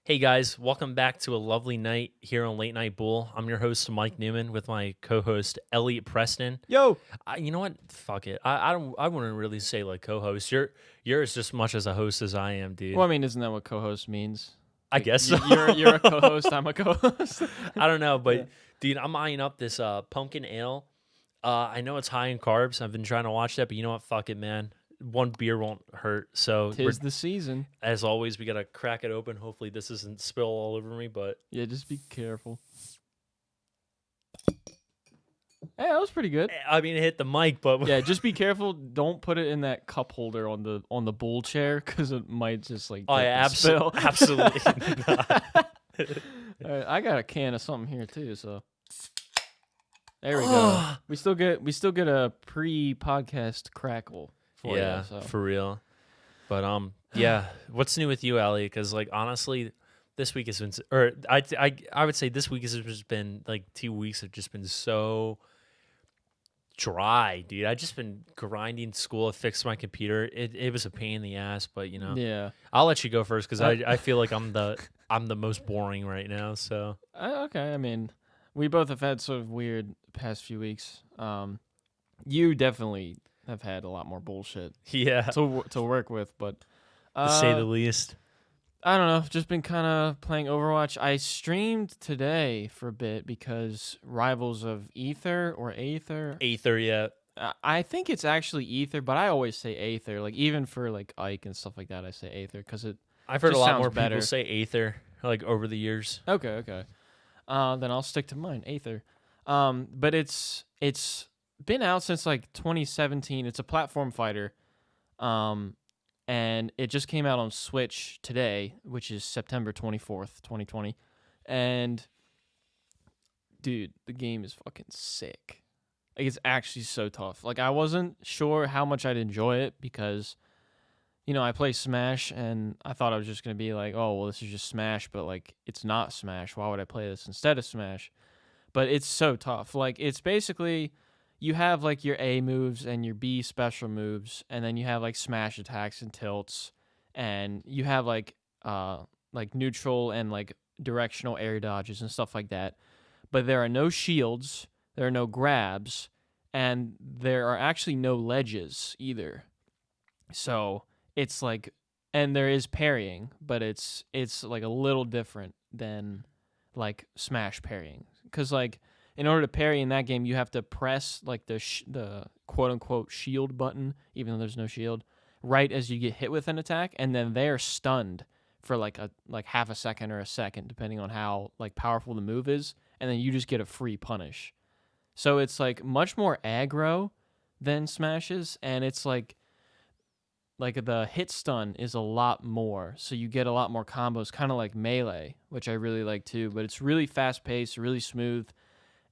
Hey guys, welcome back to a lovely night here on Late Night Bool. I'm your host Mike Newman with my co-host Elliott Preston. Yo. You know what? Fuck it. I wouldn't really say like co-host. You're as just much as a host as I am, dude. Well, I mean, isn't that what co-host means? I guess so. You're a co-host. I'm a co-host. I don't know, but Yeah. dude, I'm eyeing up this pumpkin ale. I know it's high in carbs. I've been trying to watch that, but you know what? Fuck it, man. One beer won't hurt. So Tis the season. as always, we gotta crack it open. Hopefully, this doesn't spill all over me. But Yeah, just be careful. Hey, that was pretty good. I mean, it hit the mic, but Yeah, just be careful. Don't put it in that cup holder on the bull chair because it might just like. oh yeah, spill. absolutely not. All right, I got a can of something here too. So there we go. We still get a pre-podcast crackle for Yeah, you. So. for real. But yeah. What's new with you, Ellie? Because like honestly, this week has been, or I would say this week has just been like 2 weeks have just been so dry, dude. I just been grinding school. I fixed my computer. It was a pain in the ass, but you know, Yeah. I'll let you go first because I feel like I'm the most boring right now. So Okay, I mean, we both have had sort of weird past few weeks. You definitely have had a lot more bullshit yeah, to work with, but to say the least. I don't know. Just been kind of playing Overwatch. I streamed today for a bit because Rivals of Aether or Aether. Aether, yeah. I think it's actually Aether, but I always say Aether. Like even for like Ike and stuff like that, I say Aether because it. I've heard a just lot sounds more better. people say Aether like over the years. Okay. Then I'll stick to mine, Aether. But it's been out since like 2017. It's a platform fighter. And it just came out on Switch today, which is September 24th, 2020. And dude, the game is fucking sick. Like it's actually so tough. Like I wasn't sure how much I'd enjoy it because I play Smash and I thought I was just going to be like, "Oh, well this is just Smash," but like it's not Smash. Why would I play this instead of Smash? But it's so tough. Like it's basically you have like your A moves and your B special moves, and then you have like smash attacks and tilts, and you have like neutral and like directional air dodges and stuff like that. But there are no shields, there are no grabs, and there are actually no ledges either. So it's like, and there is parrying, but it's like a little different than like Smash parrying, because like in order to parry in that game, you have to press like the quote unquote shield button, even though there's no shield, right as you get hit with an attack, and then they're stunned for like half a second or a second, depending on how like powerful the move is, and then you just get a free punish. So it's like much more aggro than Smashes, and it's like the hit stun is a lot more, so you get a lot more combos, kind of like Melee, which I really like too. But it's really fast paced, really smooth.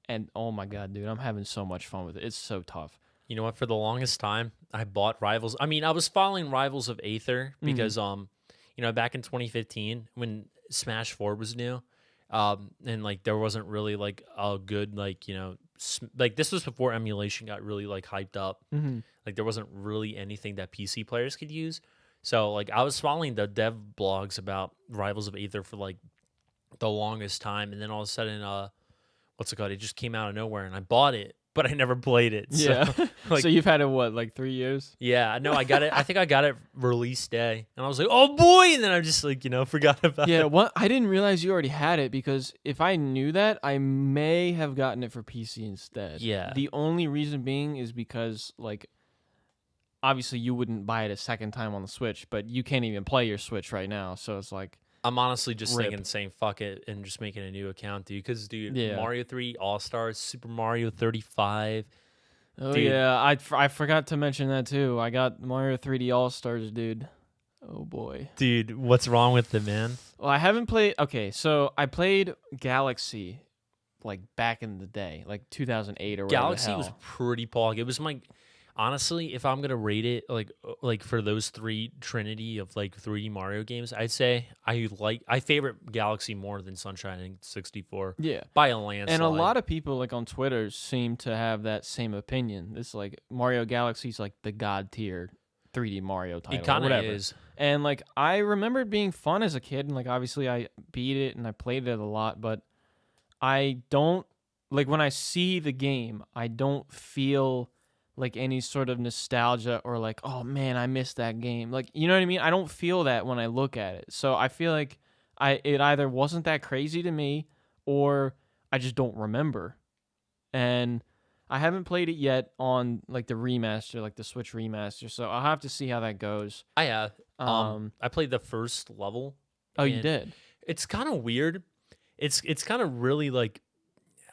And oh my god, dude, I'm having so much fun with it. It's so tough. You know what? For the longest time, I bought Rivals. I mean, I was following Rivals of Aether because, back in 2015 when Smash 4 was new, and like there wasn't really like a good like this was before emulation got really like hyped up. Mm-hmm. Like there wasn't really anything that PC players could use. So like I was following the dev blogs about Rivals of Aether for like the longest time, and then all of a sudden, what's it called? It just came out of nowhere, and I bought it, but I never played it. So, Yeah. like, So you've had it what, like 3 years? yeah, no, I got it. I think I got it release day, and I was like, "Oh boy!" And then I just like forgot about Yeah. it. What? I didn't realize you already had it, because if I knew that, I may have gotten it for PC instead. Yeah. The only reason being is because like, obviously you wouldn't buy it a second time on the Switch, but you can't even play your Switch right now, so it's like. I'm honestly just Rip. thinking, saying fuck it, and just making a new account, dude. Because Yeah. Mario 3 All Stars, Super Mario 35. Oh Dude. yeah, I forgot to mention that too. I got Mario 3D All Stars, dude. Oh boy. Dude, what's wrong with it, man? Well, I haven't played. Okay, so I played Galaxy, like back in the day, like 2008 or whatever. Galaxy was pretty pog. It was my honestly, if I'm gonna rate it like for those three trinity of like 3D Mario games, I'd say I favorite Galaxy more than Sunshine and 64 Yeah. by a landslide. And a lot of people like on Twitter seem to have that same opinion. It's like Mario Galaxy's like the god tier 3D Mario title. It or kind of whatever. is. And like I remember it being fun as a kid, and like obviously I beat it and I played it a lot, but I don't like when I see the game, I don't feel like any sort of nostalgia or like, oh man, I missed that game. Like, you know what I mean? I don't feel that when I look at it. So I feel like it either wasn't that crazy to me or I just don't remember. And I haven't played it yet on like the remaster, like the Switch remaster. So I'll have to see how that goes. I have. Um, I played the first level. oh, you and did? It's kind of weird. It's kind of really like,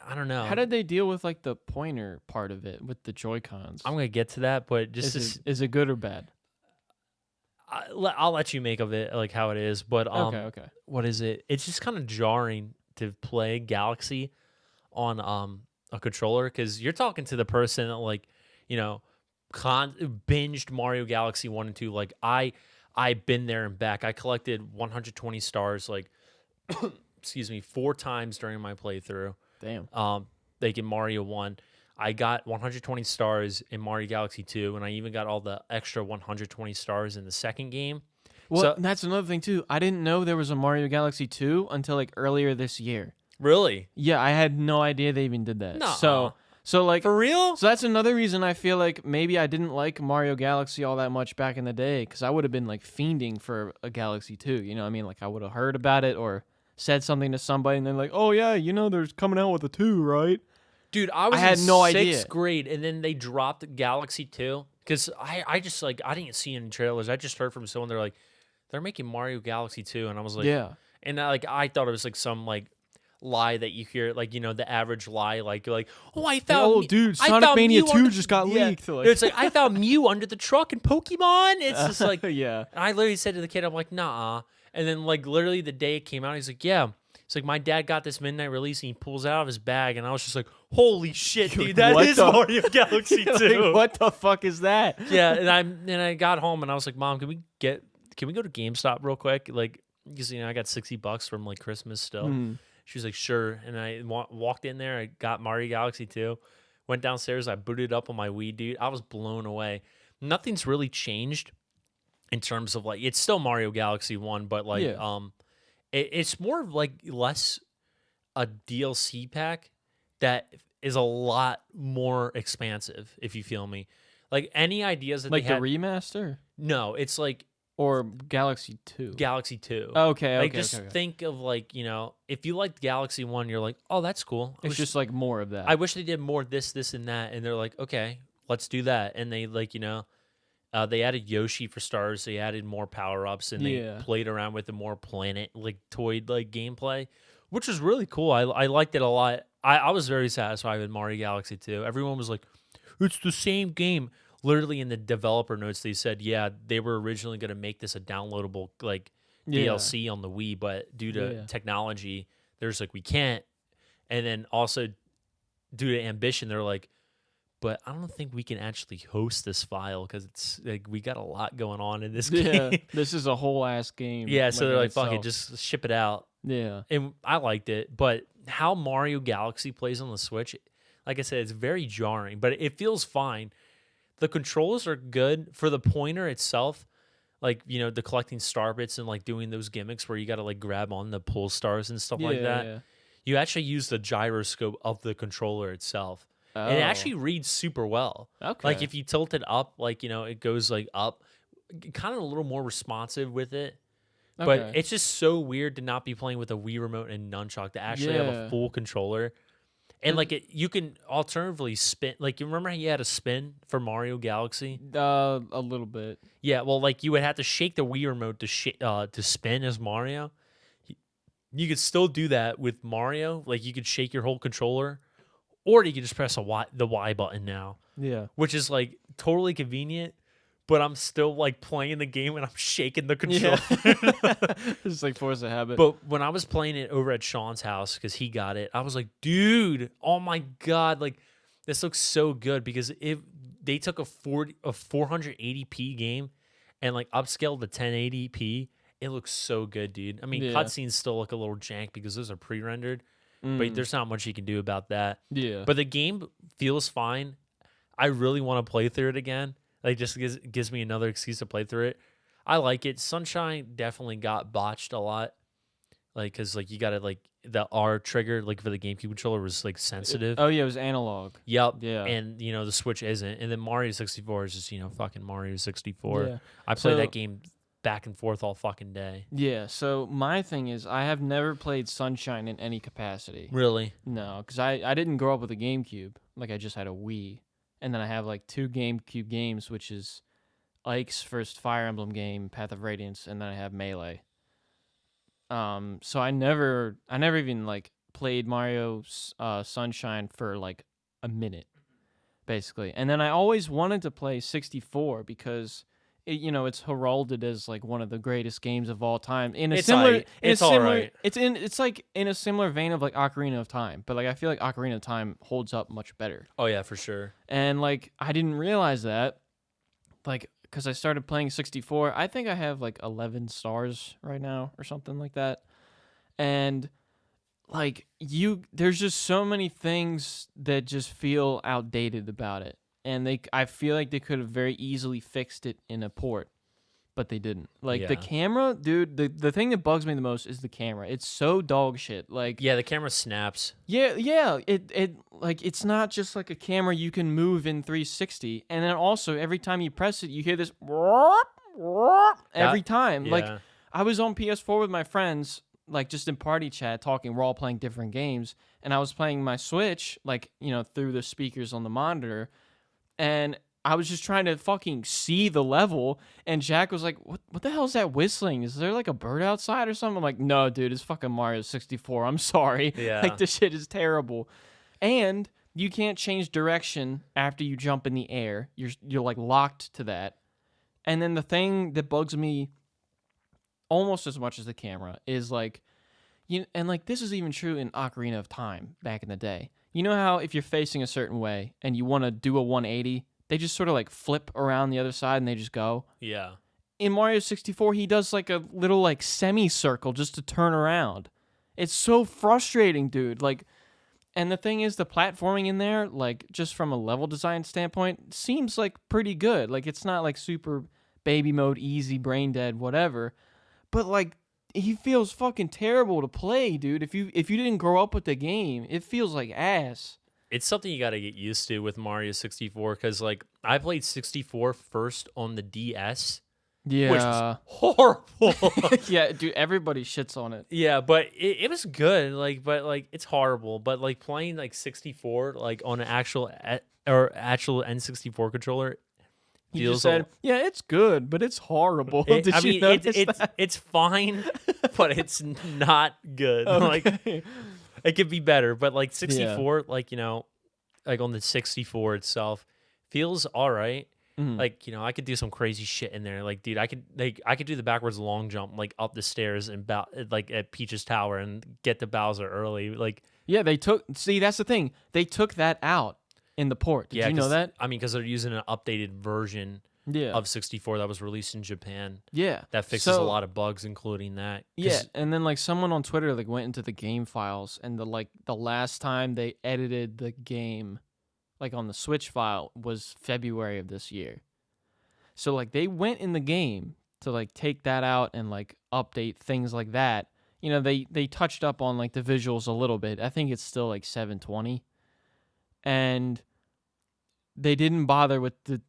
I don't know. How did they deal with like the pointer part of it with the Joy-Cons? I'm gonna get to that, but just Is it good or bad? I'll let you make of it like how it is. But Okay. what is it? It's just kind of jarring to play Galaxy on a controller because you're talking to the person that like, you know, binged Mario Galaxy 1 and 2. Like I've been there and back. I collected 120 stars like excuse me 4 times during my playthrough. Damn. Like in Mario 1. I got 120 stars in Mario Galaxy 2, and I even got all the extra 120 stars in the second game. Well, So- that's another thing too. I didn't know there was a Mario Galaxy 2 until like earlier this year. Really? Yeah, I had no idea they even did that. Nuh-uh. So like For real? so that's another reason I feel like maybe I didn't like Mario Galaxy all that much back in the day because I would have been like fiending for a Galaxy 2. You know what I mean? Like I would have heard about it or said something to somebody and they're like, "Oh yeah, you know, there's coming out with a 2, right?" Dude, I was had in no 6th idea. grade, and then they dropped Galaxy 2. Because I just, like, I didn't see any trailers. I just heard from someone, they're like, they're making Mario Galaxy 2. And I was like, Yeah. And I thought it was, like, some, like, lie that you hear, like, you know, the average lie. Like, you're like, oh, I found oh, Me- dude, I Sonic found Mania Mew 2 under- just got Yeah. leaked. Like, It's like, I found Mew under the truck in Pokemon. It's just like, yeah. and I literally said to the kid, I'm like, nah. And then, like, literally the day it came out, he's like, yeah. It's like, my dad got this midnight release, and he pulls it out of his bag, and I was just like, holy shit, dude, that What is the- Mario Galaxy 2. Like, what the fuck is that? Yeah, and I got home, and I was like, Mom, can we go to GameStop real quick? Like, because, you know, I got $60 from, like, Christmas still. Mm. She was like, sure. And I walked in there, I got Mario Galaxy 2, went downstairs, I booted up on my Wii, dude. I was blown away. Nothing's really changed in terms of, like, it's still Mario Galaxy 1, but, like, Yeah. it's more of like less a DLC pack that is a lot more expansive, if you feel me. Like any ideas that Like they the had, remaster no, it's like or Galaxy 2? Galaxy 2. Okay, Like okay, just okay. think of like, you know, if you liked Galaxy 1, you're like, oh, that's cool. It's just like more of that. I wish they did more this, and that. And they're like, okay, let's do that. And they like, you know, they added Yoshi for stars. They added more power ups, and they Yeah. played around with the more planet like toy like gameplay, which was really cool. I liked it a lot. I was very satisfied with Mario Galaxy 2. Everyone was like, it's the same game. Literally in the developer notes, they said, yeah, they were originally going to make this a downloadable like Yeah. DLC on the Wii, but due to Yeah. technology, there's like we can't. And then also due to ambition, they're like, but I don't think we can actually host this file because it's like we got a lot going on in this Yeah, game. this is a whole ass game. Yeah, so they're in like, fuck it, itself. just ship it out. Yeah. And I liked it, but how Mario Galaxy plays on the Switch, like I said, it's very jarring, but it feels fine. The controls are good for the pointer itself. Like, you know, the collecting star bits and like doing those gimmicks where you got to like grab on the pull stars and stuff like that. Yeah. You actually use the gyroscope of the controller itself. Oh. And it actually reads super well. Okay. Like if you tilt it up, like, you know, it goes like up, kind of a little more responsive with it. But Okay. it's just so weird to not be playing with a Wii remote and nunchuck to actually have a Yeah. full controller. And like you can alternatively spin. Like you remember how you had a spin for Mario Galaxy? A little bit. Yeah, well, like you would have to shake the Wii remote to spin as Mario. You could still do that with Mario. Like you could shake your whole controller, or you could just press the Y button now, Yeah. which is like totally convenient. But I'm still like playing the game and I'm shaking the controller. It's like force a habit. But when I was playing it over at Sean's house because he got it, I was like, dude, oh my god, like this looks so good because if they took a 480p game and like upscaled to 1080p, it looks so good, dude. I mean, Yeah. cutscenes still look a little jank because those are pre-rendered, but Mm. there's not much you can do about that. Yeah. But the game feels fine. I really want to play through it again. Like, just gives me another excuse to play through it. I like it. Sunshine definitely got botched a lot. Like, because, like, you got to, like, the R trigger, like, for the GameCube controller was, like, sensitive. Oh yeah, it was analog. Yep. Yeah. And, the Switch isn't. And then Mario 64 is just, fucking Mario 64. Yeah. I play So- that game back and forth all fucking day. Yeah, so my thing is I have never played Sunshine in any capacity. Really? No, because I didn't grow up with a GameCube. Like, I just had a Wii. And then I have, like, 2 GameCube games, which is Ike's first Fire Emblem game, Path of Radiance, and then I have Melee. So I never even, like, played Mario Sunshine for, like, a minute, basically. And then I always wanted to play 64 because... it's heralded as like one of the greatest games of all time. It's like in a similar vein of like Ocarina of Time, but like I feel like Ocarina of Time holds up much better. Oh, yeah, for sure. And like I didn't realize that, like because I started playing 64. I think I have like 11 stars right now or something like that, and like there's just so many things that just feel outdated about it. And I feel like they could have very easily fixed it in a port, but they didn't. Like the Yeah. camera, dude. The thing that bugs me the most is the camera. It's so dog shit. Like Yeah, the camera snaps. yeah. It like it's not just like a camera you can move in 360. And then also every time you press it, you hear this every time. Like Yeah. I was on PS4 with my friends, like just in party chat talking. We're all playing different games, and I was playing my Switch, like through the speakers on the monitor. And I was just trying to fucking see the level, and Jack was like, what the hell is that whistling? Is there like a bird outside or something? I'm like, no, dude, it's fucking Mario 64. I'm sorry. Yeah. Like, this shit is terrible. And you can't change direction after you jump in the air. You're like locked to that. And then the thing that bugs me almost as much as the camera is like, and like this is even true in Ocarina of Time back in the day. You know how if you're facing a certain way and you want to do a 180, they just sort of like flip around the other side and they just go? Yeah. In Mario 64, he does like a little like semicircle just to turn around. It's so frustrating, dude. Like, and the thing is, the platforming in there, like just from a level design standpoint, seems like pretty good. Like, it's not like super baby mode, easy, brain dead, whatever. But like, he feels fucking terrible to play, dude. If you didn't grow up with the game, it feels like ass. It's something you got to get used to with Mario 64 because, like, I played 64 first on the DS, Yeah. which was horrible. Yeah, dude, everybody shits on it. Yeah, but it was good. But it's horrible. But like playing like 64, like on an actual N64 controller, He feels just said, "Yeah, it's good, but it's horrible." Did you notice that? it's fine, but it's not good. Like Okay. it could be better. But like 64, like like on the 64 itself, feels all right. Mhm. Like I could do some crazy shit in there. Like, dude, I could do the backwards long jump like up the stairs and like at Peach's Tower and get to Bowser early. Like, Yeah, that's the thing. They took that out in the port. Did you know that? I mean, because they're using an updated version Yeah. of 64 that was released in Japan Yeah. that fixes a So- lot of bugs, including that. 'Cause- Yeah, and then like someone on Twitter like went into the game files, and the last time they edited the game, like on the Switch file, was February of this year. So like they went in the game to like take that out and like update things like that. They touched up on like the visuals a little bit. I think it's still like 720, and they didn't bother with the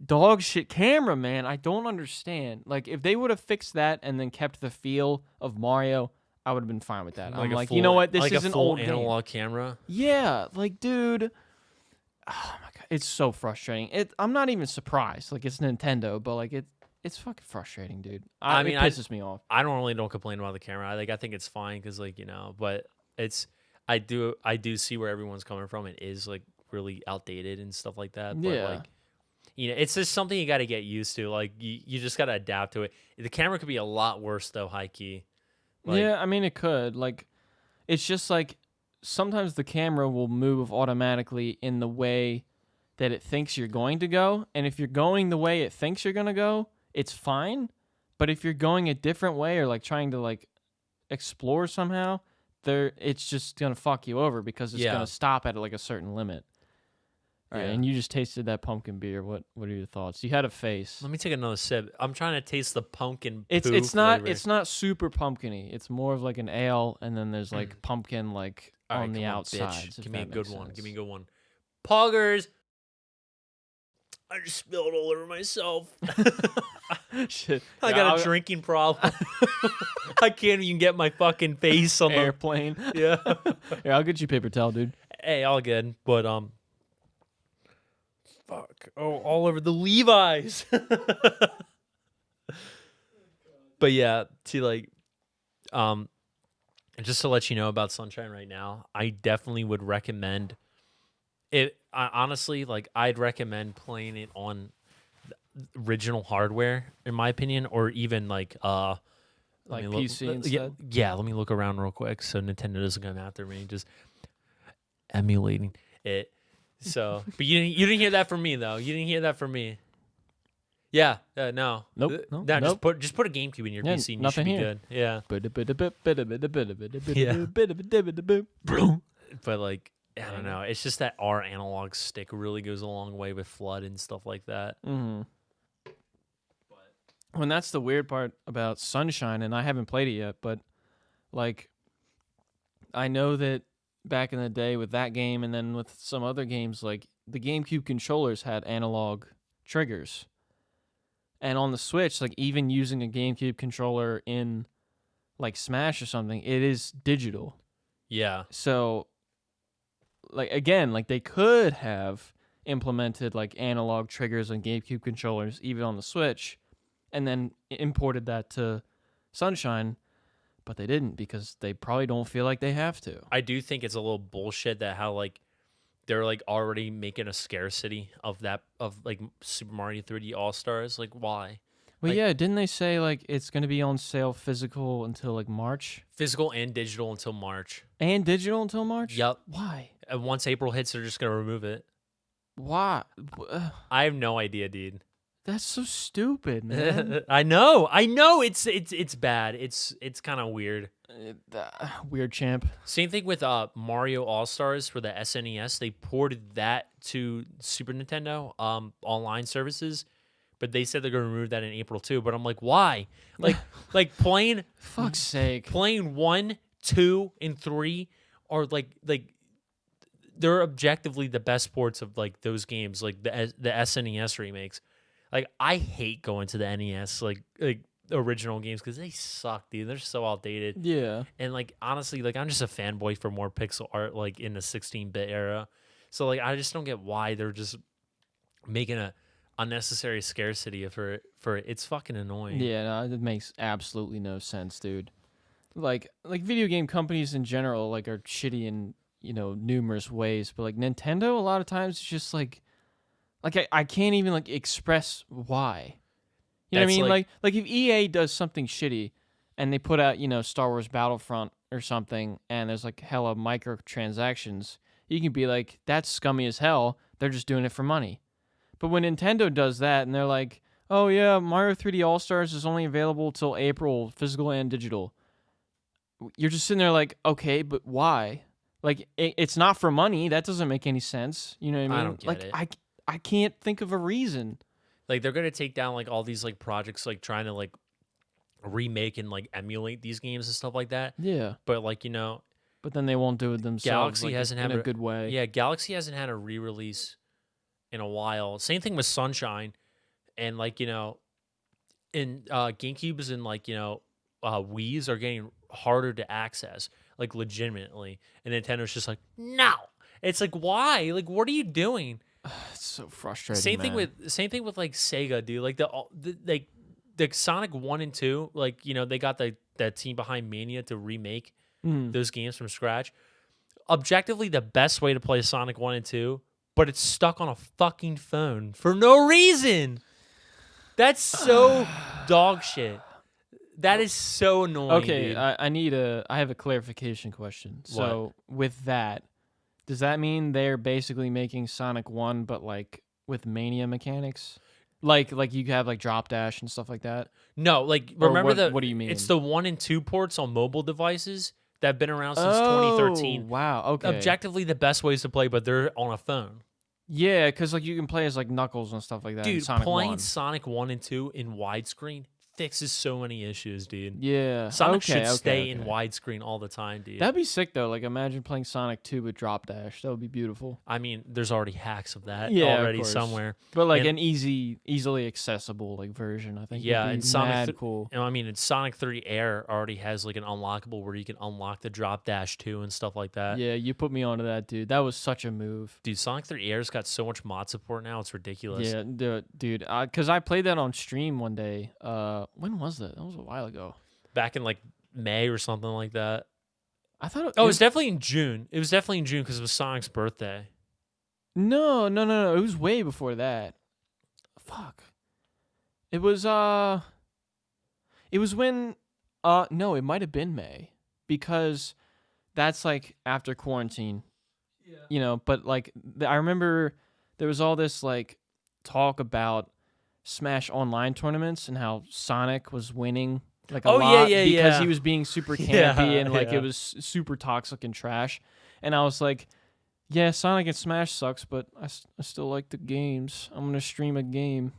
dog shit camera, man. I don't understand. Like, if they would have fixed that and then kept the feel of Mario, I would have been fine with that. I'm a like, full- you know what? This like is a an full old game. analog camera. Yeah, like, dude. Oh my god, it's so frustrating. I'm not even surprised. Like, it's Nintendo, but like it's fucking frustrating, dude. I mean, it pisses me off. I don't complain about the camera. I think it's fine because but I do see where everyone's coming from. It is like really outdated and stuff like that. But Yeah. like it's just something you got to get used to. Like you just got to adapt to it. The camera could be a lot worse though, high key. Like, Yeah, I mean, it could. Like, it's just like sometimes the camera will move automatically in the way that it thinks you're going to go. And if you're going the way it thinks you're going to go, it's fine. But if you're going a different way or like trying to like explore somehow, it's just going to fuck you over because it's Yeah. going to stop at like a certain limit. All right, Yeah. and you just tasted that pumpkin beer. What are your thoughts? You had a face. Let me take another sip. I'm trying to taste the pumpkin It's poo it's not flavor. it's not super pumpkiny. It's more of like an ale, and then there's like pumpkin like All right, on the come outsides. bitch. if Give me a that good makes one. Give me a sense. good one. Poggers. I just spilled all over myself. Shit. I Yeah, got a drinking problem. I can't even get my fucking face on the. airplane. Yeah. Here, I'll get you paper towel, dude. Hey, all good, but fuck. Oh, all over the Levi's. But yeah, to like, um, just to let you know about Sunshine right now, I definitely would recommend it. Honestly, like, I'd recommend playing it on original hardware, in my opinion, or even like let Like me look, PC instead. yeah, let me look around real quick so Nintendo doesn't come after me just emulating it. So, but you didn't hear that from me though. You didn't hear that from me. Yeah, no, Nope, no, nope. just put a GameCube in your Yeah, PC and you nothing should be here. good. Yeah, Yeah. but like I don't know. It's just that our analog stick really goes a long way with flood and stuff like that. Mm-hmm. When that's the weird part about Sunshine, and I haven't played it yet, but like I know that back in the day with that game, and then with some other games, like the GameCube controllers had analog triggers, and on the Switch, like even using a GameCube controller in like Smash or something, it is digital. Yeah, So, like again, like they could have implemented like analog triggers on GameCube controllers even on the Switch, and then imported that to Sunshine, but they didn't because they probably don't feel like they have to. I do think it's a little bullshit that how like they're like already making a scarcity of that of like Super Mario 3D All Stars. Like why? Well, Like- yeah, didn't they say like it's going to be on sale physical until like March Physical and digital until March. and digital until March? Yep. Why? And once April hits, they're just gonna remove it. Why? I have no idea, dude. That's so stupid, man. I know. It's bad. It's kind of weird. Weird champ. Same thing with Mario All Stars for the SNES. They ported that to Super Nintendo online services, but they said they're gonna remove that in April too. But I'm like, why? Like playing Fuck's sake. playing 1, 2, and 3 are like they're objectively the best ports of like those games, like the SNES remakes. Like I hate going to the NES like original games because they suck, dude. They're so outdated. Yeah. And like honestly, like I'm just a fanboy for more pixel art like in the 16-bit era. So like I just don't get why they're just making a unnecessary scarcity for it. It's fucking annoying. Yeah, no, it makes absolutely no sense, dude. Like video game companies in general like are shitty in, numerous ways, but like Nintendo a lot of times it's just like I can't even like express why. You know what I That's mean? like- Like if EA does something shitty and they put out, Star Wars Battlefront or something and there's like hella microtransactions, you can be like, that's scummy as hell. They're just doing it for money. But when Nintendo does that and they're like, oh yeah, Mario 3D All-Stars is only available till April, physical and digital. You're just sitting there like, okay, but why? Like it's not for money. That doesn't make any sense. You know what I mean? I don't get like it. I can't think of a reason. Like they're gonna take down like all these like projects like trying to like remake and like emulate these games and stuff like that. Yeah. But like But then they won't do it themselves. Galaxy like, hasn't in had a good way. Yeah, Galaxy hasn't had a re-release in a while. Same thing with Sunshine, and like in GameCubes and like Wii's are getting harder to access, like legitimately. And Nintendo's just like, no. It's like, why? Like, what are you doing? It's so frustrating. Same thing man. with like Sega, dude. Like the Sonic 1 and 2, like they got that team behind Mania to remake those games from scratch. Objectively, the best way to play Sonic 1 and 2, but it's stuck on a fucking phone for no reason. That's so dog shit. That is so annoying. Okay, dude. I have a clarification question. So with that, does that mean they're basically making Sonic 1 but like with Mania mechanics? Like you have like drop dash and stuff like that? No, like Or remember what do you mean? It's the 1 and 2 ports on mobile devices that have been around since 2013. Wow, okay. Objectively the best ways to play, but they're on a phone. Yeah, because like you can play as like Knuckles and stuff like that in Dude, Sonic playing 1. Sonic 1 and 2 in widescreen fixes so many issues, dude. Yeah. Sonic Okay. should stay in Okay. widescreen all the time, dude. That'd be sick though. Like imagine playing Sonic 2 with drop dash. That would be beautiful. I mean, there's already hacks of that Yeah, of already course. somewhere. But like And an easily accessible like version, I think yeah, would and be Sonic, mad cool. I mean, and Sonic 3 Air already has like an unlockable where you can unlock the drop dash too and stuff like that. Yeah, you put me onto that, dude. That was such a move. Dude, Sonic 3 Air's got so much mod support now, it's ridiculous. Yeah, dude. Because I played that on stream one day. When was that? That was a while ago. Back in like May or something like that. I thought. Oh, it was definitely in June. It was definitely in June because it was Sonic's birthday. No. It was way before that. Fuck. It was It was when. No, it might have been May because that's like after quarantine. Yeah. You know, but like I remember there was all this like talk about Smash Online tournaments and how Sonic was winning like a lot because he was being super campy and like it was super toxic and trash. And I was like, yeah, Sonic and Smash sucks, but I still like the games. I'm gonna stream a game.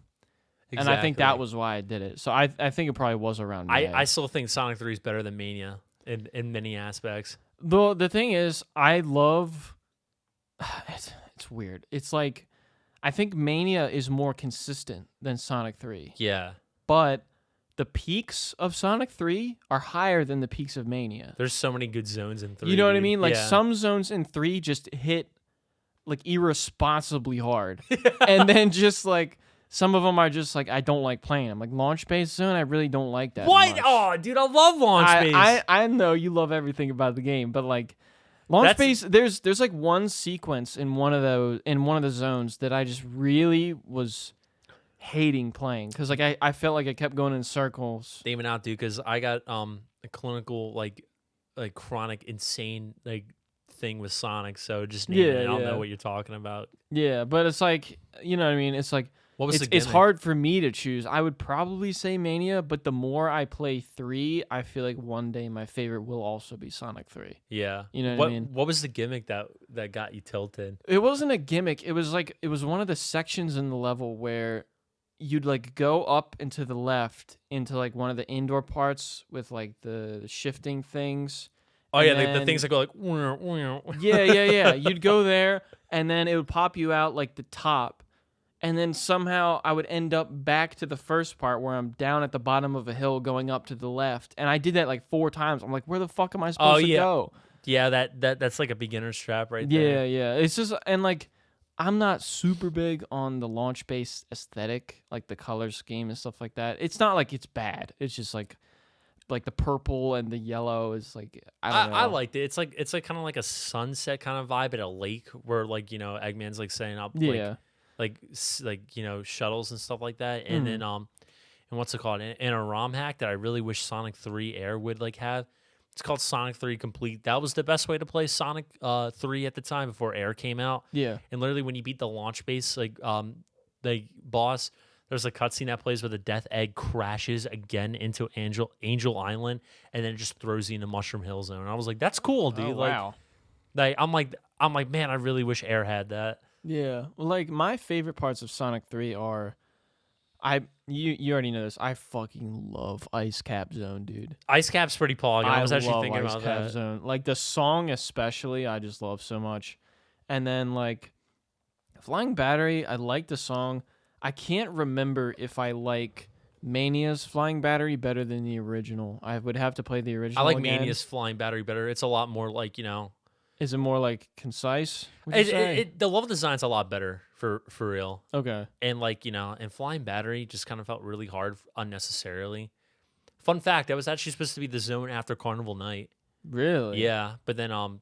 Exactly. And I think that was why I did it. So I think it probably was around May. I still think Sonic 3 is better than Mania in many aspects. Though the thing is, I love. It's weird. It's like I think Mania is more consistent than Sonic 3. Yeah. But the peaks of Sonic 3 are higher than the peaks of Mania. There's so many good zones in 3. You know what I dude. mean? Like Yeah. some zones in 3 just hit like irresponsibly hard. And then just like some of them are just like I don't like playing. I'm like Launch Base Zone, I really don't like that. What? much. Oh, dude, I love Launch Base. I know you love everything about the game, but like Launch Base, there's like one sequence in one of the zones that I just really was hating playing because like I felt like I kept going in circles. Damon out, dude, because I got a clinical like chronic insane like thing with Sonic. So just name it. I don't know what you're talking about. Yeah, but it's like you know what I mean. It's like what was it's hard for me to choose. I would probably say Mania, but the more I play 3, I feel like one day my favorite will also be Sonic 3. Yeah, you know what I mean. What was the gimmick that got you tilted? It wasn't a gimmick. It was like it was one of the sections in the level where you'd like go up and to the left into like one of the indoor parts with like the shifting things. Oh yeah, the things that go like yeah. You'd go there and then it would pop you out like the top. And then somehow I would end up back to the first part where I'm down at the bottom of a hill going up to the left. And I did that like 4 times. I'm like, where the fuck am I supposed to go? Yeah, that's like a beginner's trap right there. Yeah. It's just and like I'm not super big on the launch based aesthetic, like the color scheme and stuff like that. It's not like it's bad. It's just like the purple and the yellow is like I don't know. I liked it. It's like kind of like a sunset kind of vibe at a lake where like Eggman's like setting up like shuttles and stuff like that. And then and what's it called? And a ROM hack that I really wish Sonic 3 Air would like have. It's called Sonic 3 Complete. That was the best way to play Sonic 3 at the time before Air came out. Yeah. And literally when you beat the launch base the boss, there's a cutscene that plays where the Death Egg crashes again into Angel Island and then it just throws you into Mushroom Hill Zone. And I was like, that's cool, dude. Oh, wow. Like I'm like, man, I really wish Air had that. Yeah. Well, like my favorite parts of Sonic 3 are you already know this. I fucking love Ice Cap Zone, dude. Ice Cap's pretty pog. I was actually thinking Ice about Cap that. Zone. Like the song especially, I just love so much. And then like Flying Battery, I like the song. I can't remember if I like Mania's Flying Battery better than the original. I would have to play the original. I like again. Mania's Flying Battery better. It's a lot more like, Is it more like concise? the level design's a lot better for real. Okay. And like, and Flying Battery just kind of felt really hard unnecessarily. Fun fact, that was actually supposed to be the zone after Carnival Night. Really? Yeah, but then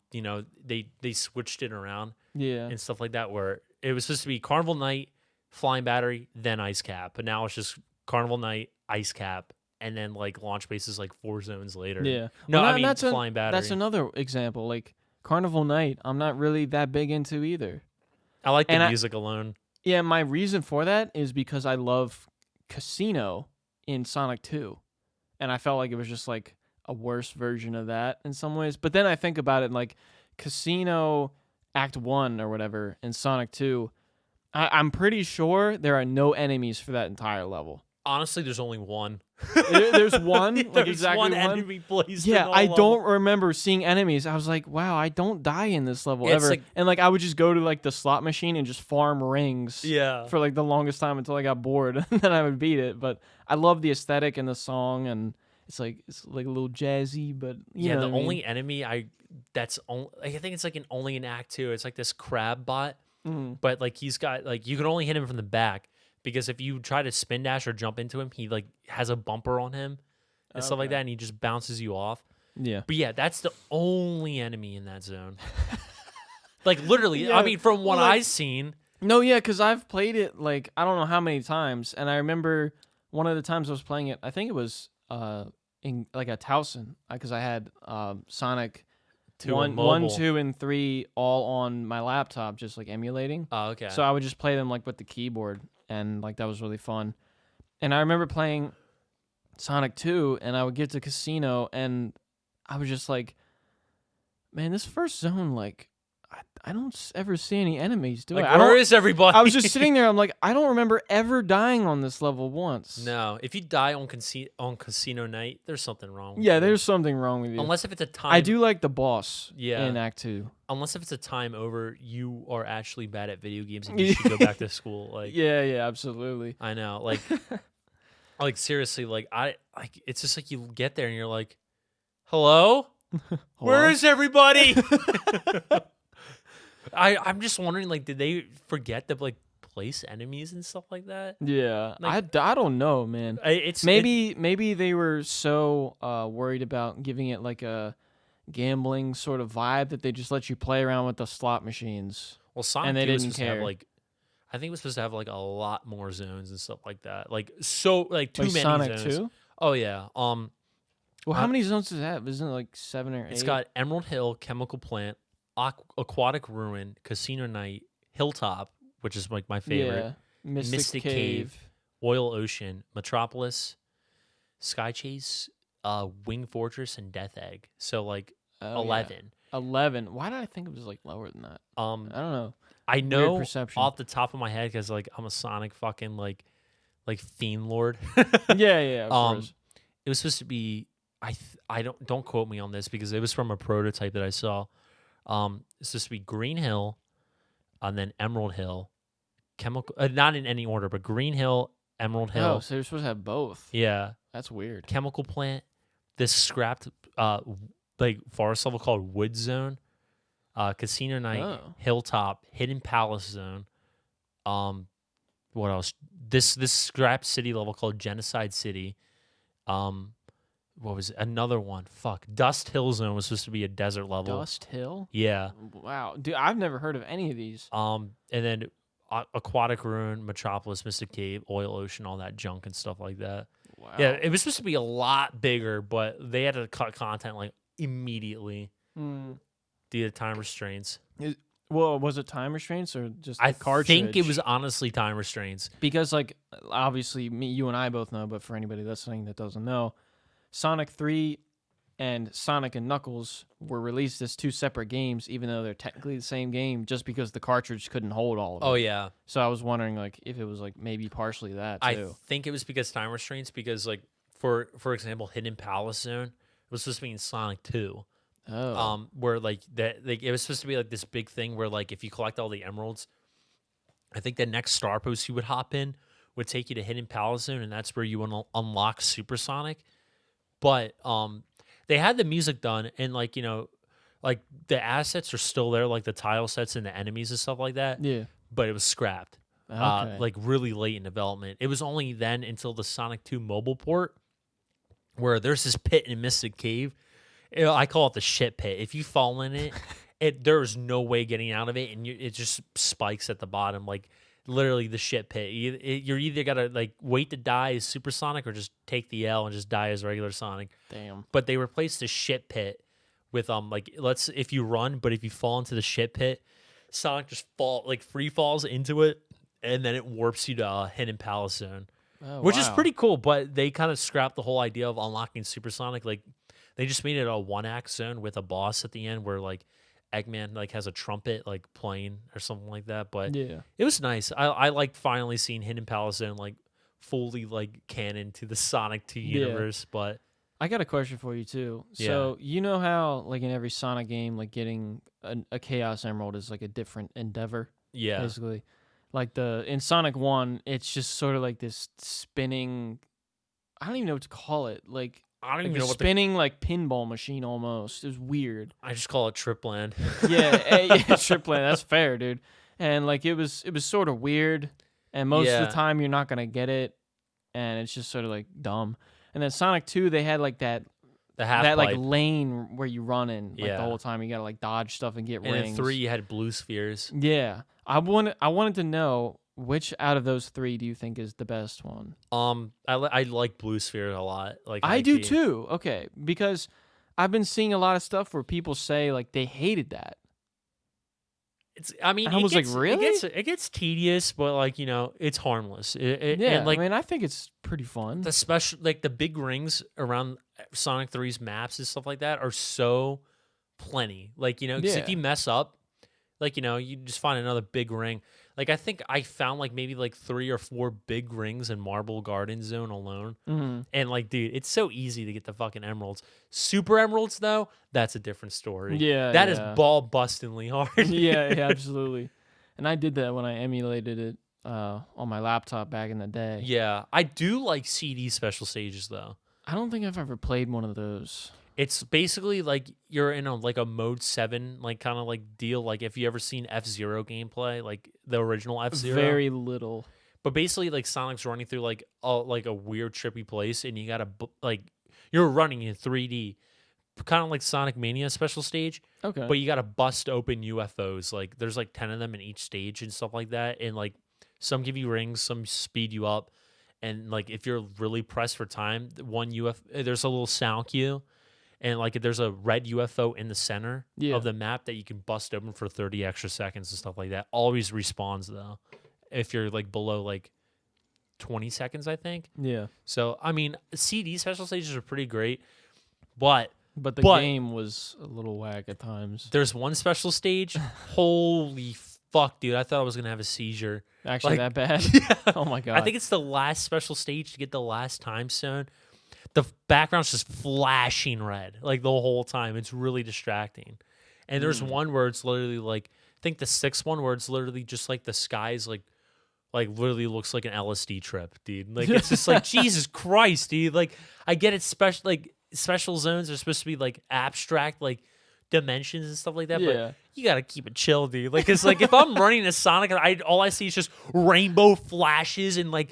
they switched it around. Yeah. And stuff like that where it was supposed to be Carnival Night, Flying Battery, then Ice Cap. But now it's just Carnival Night, Ice Cap, and then like launch bases like 4 zones later. Yeah. No, well, I mean Flying Battery. That's another example. Like Carnival Night, I'm not really that big into either. I like the music alone. Yeah, my reason for that is because I love Casino in Sonic 2. And I felt like it was just like a worse version of that in some ways. But then I think about it like Casino Act 1 or whatever in Sonic 2, I'm pretty sure there are no enemies for that entire level. Honestly, there's only one. There's one, like There's exactly one one. enemy placed in Yeah, the I whole don't level. remember seeing enemies. I was like, wow, I don't die in this level It's ever. like- And like I would just go to like the slot machine and just farm rings Yeah. for like the longest time until I got bored, and then I would beat it. But I love the aesthetic and the song, and it's like a little jazzy, but you Yeah, know the what I mean? only enemy that's only, I think it's like only in Act 2. It's like this crab bot, Mhm. but like he's got like you can only hit him from the back because if you try to spin dash or jump into him, he like has a bumper on him and stuff like Okay. that, and he just bounces you off. Yeah. But yeah, that's the only enemy in that zone. Like literally, Yeah, I mean, from what like- I've seen, No, yeah, because I've played it like I don't know how many times, and I remember one of the times I was playing it. I think it was in like a Towson because I had Sonic 2 1, on mobile. 2, and 3 all on my laptop, just like emulating. Oh, okay. So I would just play them like with the keyboard, and like that was really fun. And I remember playing Sonic 2, and I would get to Casino, and I was just like, man, this first zone, like, I don't ever see any enemies, do like, I? where is everybody? I was just sitting there. I'm like, I don't remember ever dying on this level once. No, if you die on casino night, there's something wrong. With Yeah, you. there's something wrong with you. Unless if it's a time. I do like the boss. Yeah. In Act 2. Unless if it's a time over, you are actually bad at video games and you should go back to school. Like, Yeah, absolutely. I know, like seriously, like it's just like you get there and you're like, hello, where Hello? is everybody? I'm just wondering, like, did they forget to like place enemies and stuff like that? Yeah, Like- I don't know, man. It's Maybe they were so worried about giving it like a gambling sort of vibe that they just let you play around with the slot machines. well, Sonic and they 2 was didn't supposed to have care. like. I think it was supposed to have like a lot more zones and stuff like that. Like so, like too Like many Sonic zones. 2? Oh yeah. Well, how many zones does it have? Isn't it like 7 or 8? It's got Emerald Hill, Chemical Plant, Aquatic Ruin, Casino Night, Hilltop, which is like my favorite, Yeah. Mystic, Mystic Cave. Cave. Oil Ocean, Metropolis, Sky Chase, Wing Fortress, and Death Egg. So like Oh, yeah. 11. 11. Why did I think it was like lower than that? I don't know. I know perception. off the top of my head because like I'm a Sonic fucking like fiend lord. Yeah, of course. It was supposed to be. I don't quote me on this because it was from a prototype that I saw. It's supposed to be Green Hill, and then Emerald Hill, Chemical. Not in any order, but Green Hill, Emerald Hill. Oh, so you're supposed to have both. Yeah, That's weird. Chemical Plant. This scrapped like forest level called Wood Zone. Casino Night, Oh. Hilltop, Hidden Palace Zone. What else? This scrap city level called Genocide City. What was it? Another one? Fuck. Dust Hill Zone was supposed to be a desert level. Dust Hill? Yeah. Wow. Dude, I've never heard of any of these. And then Aquatic Ruin, Metropolis, Mystic Cave, Oil Ocean, all that junk and stuff like that. Wow. Yeah, it was supposed to be a lot bigger, but they had to cut content like immediately due to time restraints. Well, was it time restraints or just I the cartridge? think it was honestly time restraints. because, like, obviously, you and I both know, but for anybody listening that doesn't know, Sonic 3 and Sonic and Knuckles were released as 2 separate games, even though they're technically the same game, just because the cartridge couldn't hold all of it. Oh yeah, So I was wondering, like, if it was like maybe partially that I too. think it was because time restraints. Because like for example, Hidden Palace Zone was supposed to be in Sonic 2. Oh. Where like that, like it was supposed to be like this big thing where like if you collect all the emeralds, I think the next star post you would hop in would take you to Hidden Palace Zone, and that's where you unlock Supersonic. But they had the music done, and like like the assets are still there, like the tile sets and the enemies and stuff like that. Yeah. But it was scrapped. Okay. Like really late in development. It was only then until the Sonic 2 mobile port where there's this pit in Mystic Cave. I call it the shit pit. If you fall in it, there's no way getting out of it, and it just spikes at the bottom, like literally the shit pit. You're either gotta like wait to die as Supersonic or just take the L and just die as regular Sonic. Damn. But they replaced the shit pit with like if you run, but if you fall into the shit pit, Sonic just free falls into it, and then it warps you to Hidden Palace Zone, Oh, which is wow. pretty cool. But they kind of scrapped the whole idea of unlocking Supersonic. Like they just made it a 1-act zone with a boss at the end, where like Eggman like has a trumpet like playing or something like that. But Yeah. it was nice. I like finally seeing Hidden Palace Zone like fully like canon to the Sonic 2 Yeah. universe. But I got a question for you too. Yeah. So you know how like in every Sonic game, like getting a Chaos Emerald is like a different endeavor, yeah, basically. Like in Sonic 1, it's just sort of like this spinning. I don't even know what to call it. Like I don't even a know what spinning like pinball machine almost. It was weird. I just call it Tripland. Yeah, Triplet. That's fair, dude. And like it was sort of weird, and most of Yeah. the time you're not gonna get it, and it's just sort of like dumb. And then Sonic 2, they had like that The half that like pipe. lane where you run in like Yeah. the whole time. You gotta like dodge stuff and get And rings. in 3 you had blue spheres. Yeah, I wanted to know which out of those 3 do you think is the best one? I like blue spheres a lot. Like I do high-key. too. Okay, because I've been seeing a lot of stuff where people say like they hated that. I mean, I was like, really? It gets tedious, but like it's harmless. Yeah, and like I mean, I think it's pretty fun. the special, like the big rings around Sonic 3's maps and stuff like that are so plenty. Like 'cause if Yeah. you mess up, like you just find another big ring. Like I think I found like maybe like 3 or 4 big rings in Marble Garden Zone alone. Mm-hmm. And like, dude, it's so easy to get the fucking emeralds. Super emeralds, though, that's a different story. Yeah, that is yeah. ball bustingly hard. yeah, absolutely. And I did that when I emulated it on my laptop back in the day. Yeah, I do like CD special stages though. I don't think I've ever played one of those. It's basically like you're in a mode 7 like kind of like deal. Like if you ever seen F-Zero gameplay, like the original F-Zero. Very little. But basically, like Sonic's running through like a weird trippy place, and you gotta you're running in 3D, kind of like Sonic Mania special stage. Okay. But you gotta bust open UFOs. Like there's like 10 of them in each stage and stuff like that. And like some give you rings, some speed you up, and like if you're really pressed for time, there's a little sound cue, and like there's a red UFO in the center of the map that you can bust open for 30 extra seconds and stuff like that. Always respawns though, if you're like below like 20 seconds, I think. Yeah. So I mean, CD special stages are pretty great, but the game was a little whack at times. there's one special stage. Holy fuck, dude! I thought I was gonna have a seizure. Actually, Like, that bad? Yeah. Oh my god. I think it's the last special stage to get the last time zone. The background's just flashing red like the whole time. It's really distracting. And there's one where it's literally like, I think the 6th one where it's literally just like the skies like literally looks like an LSD trip, dude. Like it's just like Jesus Christ, dude. Like I get it, special zones are supposed to be like abstract, like dimensions and stuff like that, Yeah. but you gotta keep it chill, dude. Like it's like if I'm running a Sonic, all I see is just rainbow flashes and like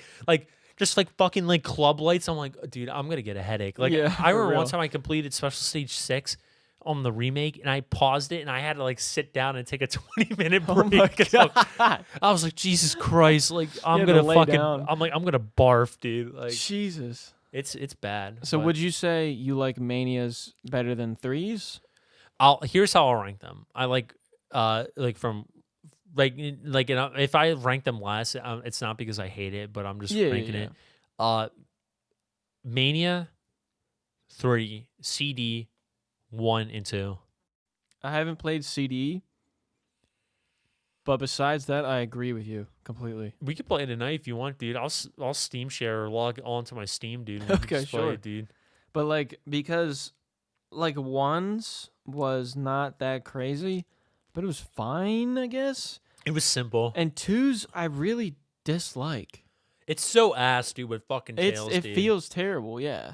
just like fucking like club lights. I'm like, dude, I'm gonna get a headache. Like Yeah, I for remember one real. time I completed special stage 6 on the remake, and I paused it, and I had to like sit down and take a 20-minute break. Oh my 'cause god. I was like, Jesus Christ! Like I'm had to gonna lay fucking, down. I'm gonna barf, dude. Like Jesus. it's bad. So but would you say you like Manias better than 3s? Here's how I'll rank them. I like from if I rank them less, it's not because I hate it, but I'm just ranking it. Mania 3, CD 1 and 2. I haven't played CD, but besides that, I agree with you completely. We could play it tonight if you want, dude. I'll Steam share or log onto my Steam, dude. And we can Okay, just play sure. it, dude. But like because like 1s was not that crazy, but it was fine, I guess. It was simple. And 2s I really dislike. It's so ass, dude, with fucking tails, It dude. feels terrible, yeah.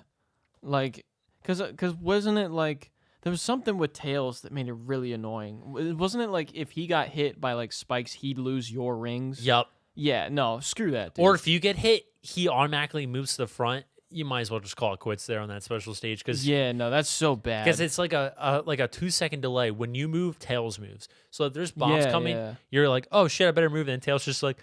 Like cuz wasn't it like there was something with Tails that made it really annoying. Wasn't it like if he got hit by like spikes, he'd lose your rings? Yup. Yeah, no, screw that, dude. Or if you get hit, he automatically moves to the front. You might as well just call it quits there on that special stage because yeah, no, that's so bad. it's like a 2-second delay. When you move, Tails moves. So if there's bombs coming, yeah. you're like, oh shit, I better move. And Tails just like,